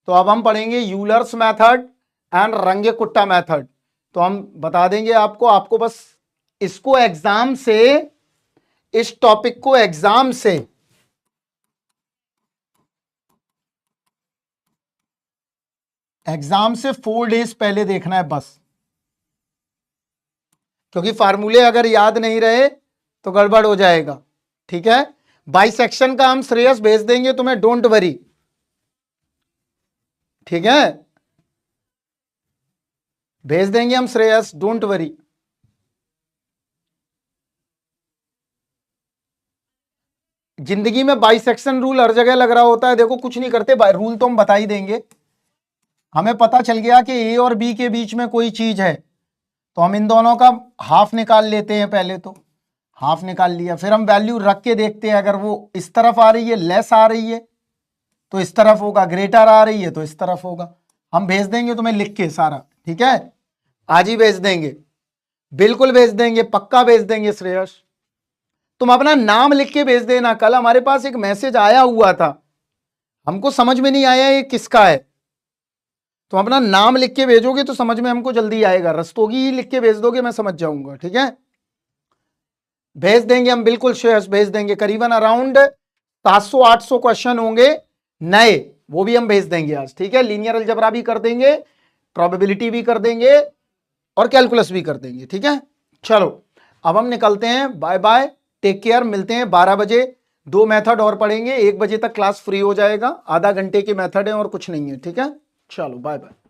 तो अब हम पढ़ेंगे Euler's method and Runge Kutta method. तो हम बता देंगे आपको बस इसको एग्जाम से, इस टॉपिक को एग्जाम से एग्जाम से 4 डेज पहले देखना है बस, क्योंकि फार्मूले अगर याद नहीं रहे तो गड़बड़ हो जाएगा। ठीक है, बाइसेक्शन का हम श्रेयस भेज देंगे तुम्हें, डोंट वरी। ठीक है, भेज देंगे हम श्रेयस, डोंट वरी। जिंदगी में बाइसेक्शन रूल हर जगह लग रहा होता है, देखो कुछ नहीं करते, रूल तो हम बता ही देंगे। हमें पता चल गया कि ए और बी के बीच में कोई चीज है, तो हम इन दोनों का हाफ निकाल लेते हैं। पहले तो हाफ निकाल लिया, फिर हम वैल्यू रख के देखते हैं, अगर वो इस तरफ आ रही है, लेस आ रही है तो इस तरफ होगा, ग्रेटर आ रही है तो इस तरफ होगा। हम भेज देंगे तुम्हें लिख के सारा। ठीक है, आज ही भेज देंगे, बिल्कुल भेज देंगे, पक्का भेज देंगे श्रेयस। तुम अपना नाम लिख के भेज देना। कल हमारे पास एक मैसेज आया हुआ था, हमको समझ में नहीं आया ये किसका है, तो अपना नाम लिख के भेजोगे तो समझ में हमको जल्दी आएगा। रस्तोगी ही लिख के भेज दोगे, मैं समझ जाऊंगा। ठीक है, भेज देंगे हम, बिल्कुल श्रेयस भेज देंगे। करीबन अराउंड 700-800 क्वेश्चन होंगे नए, वो भी हम भेज देंगे आज। ठीक है, लीनियर अलजेब्रा भी कर देंगे, प्रोबेबिलिटी भी कर देंगे और कैलकुलस भी कर देंगे। ठीक है, चलो अब हम निकलते हैं, बाय बाय, टेक केयर। मिलते हैं 12 बजे, 2 मेथड और पढ़ेंगे, 1 बजे तक क्लास फ्री हो जाएगा। आधा घंटे के मेथड है और कुछ नहीं है। ठीक है, चलो बाय बाय।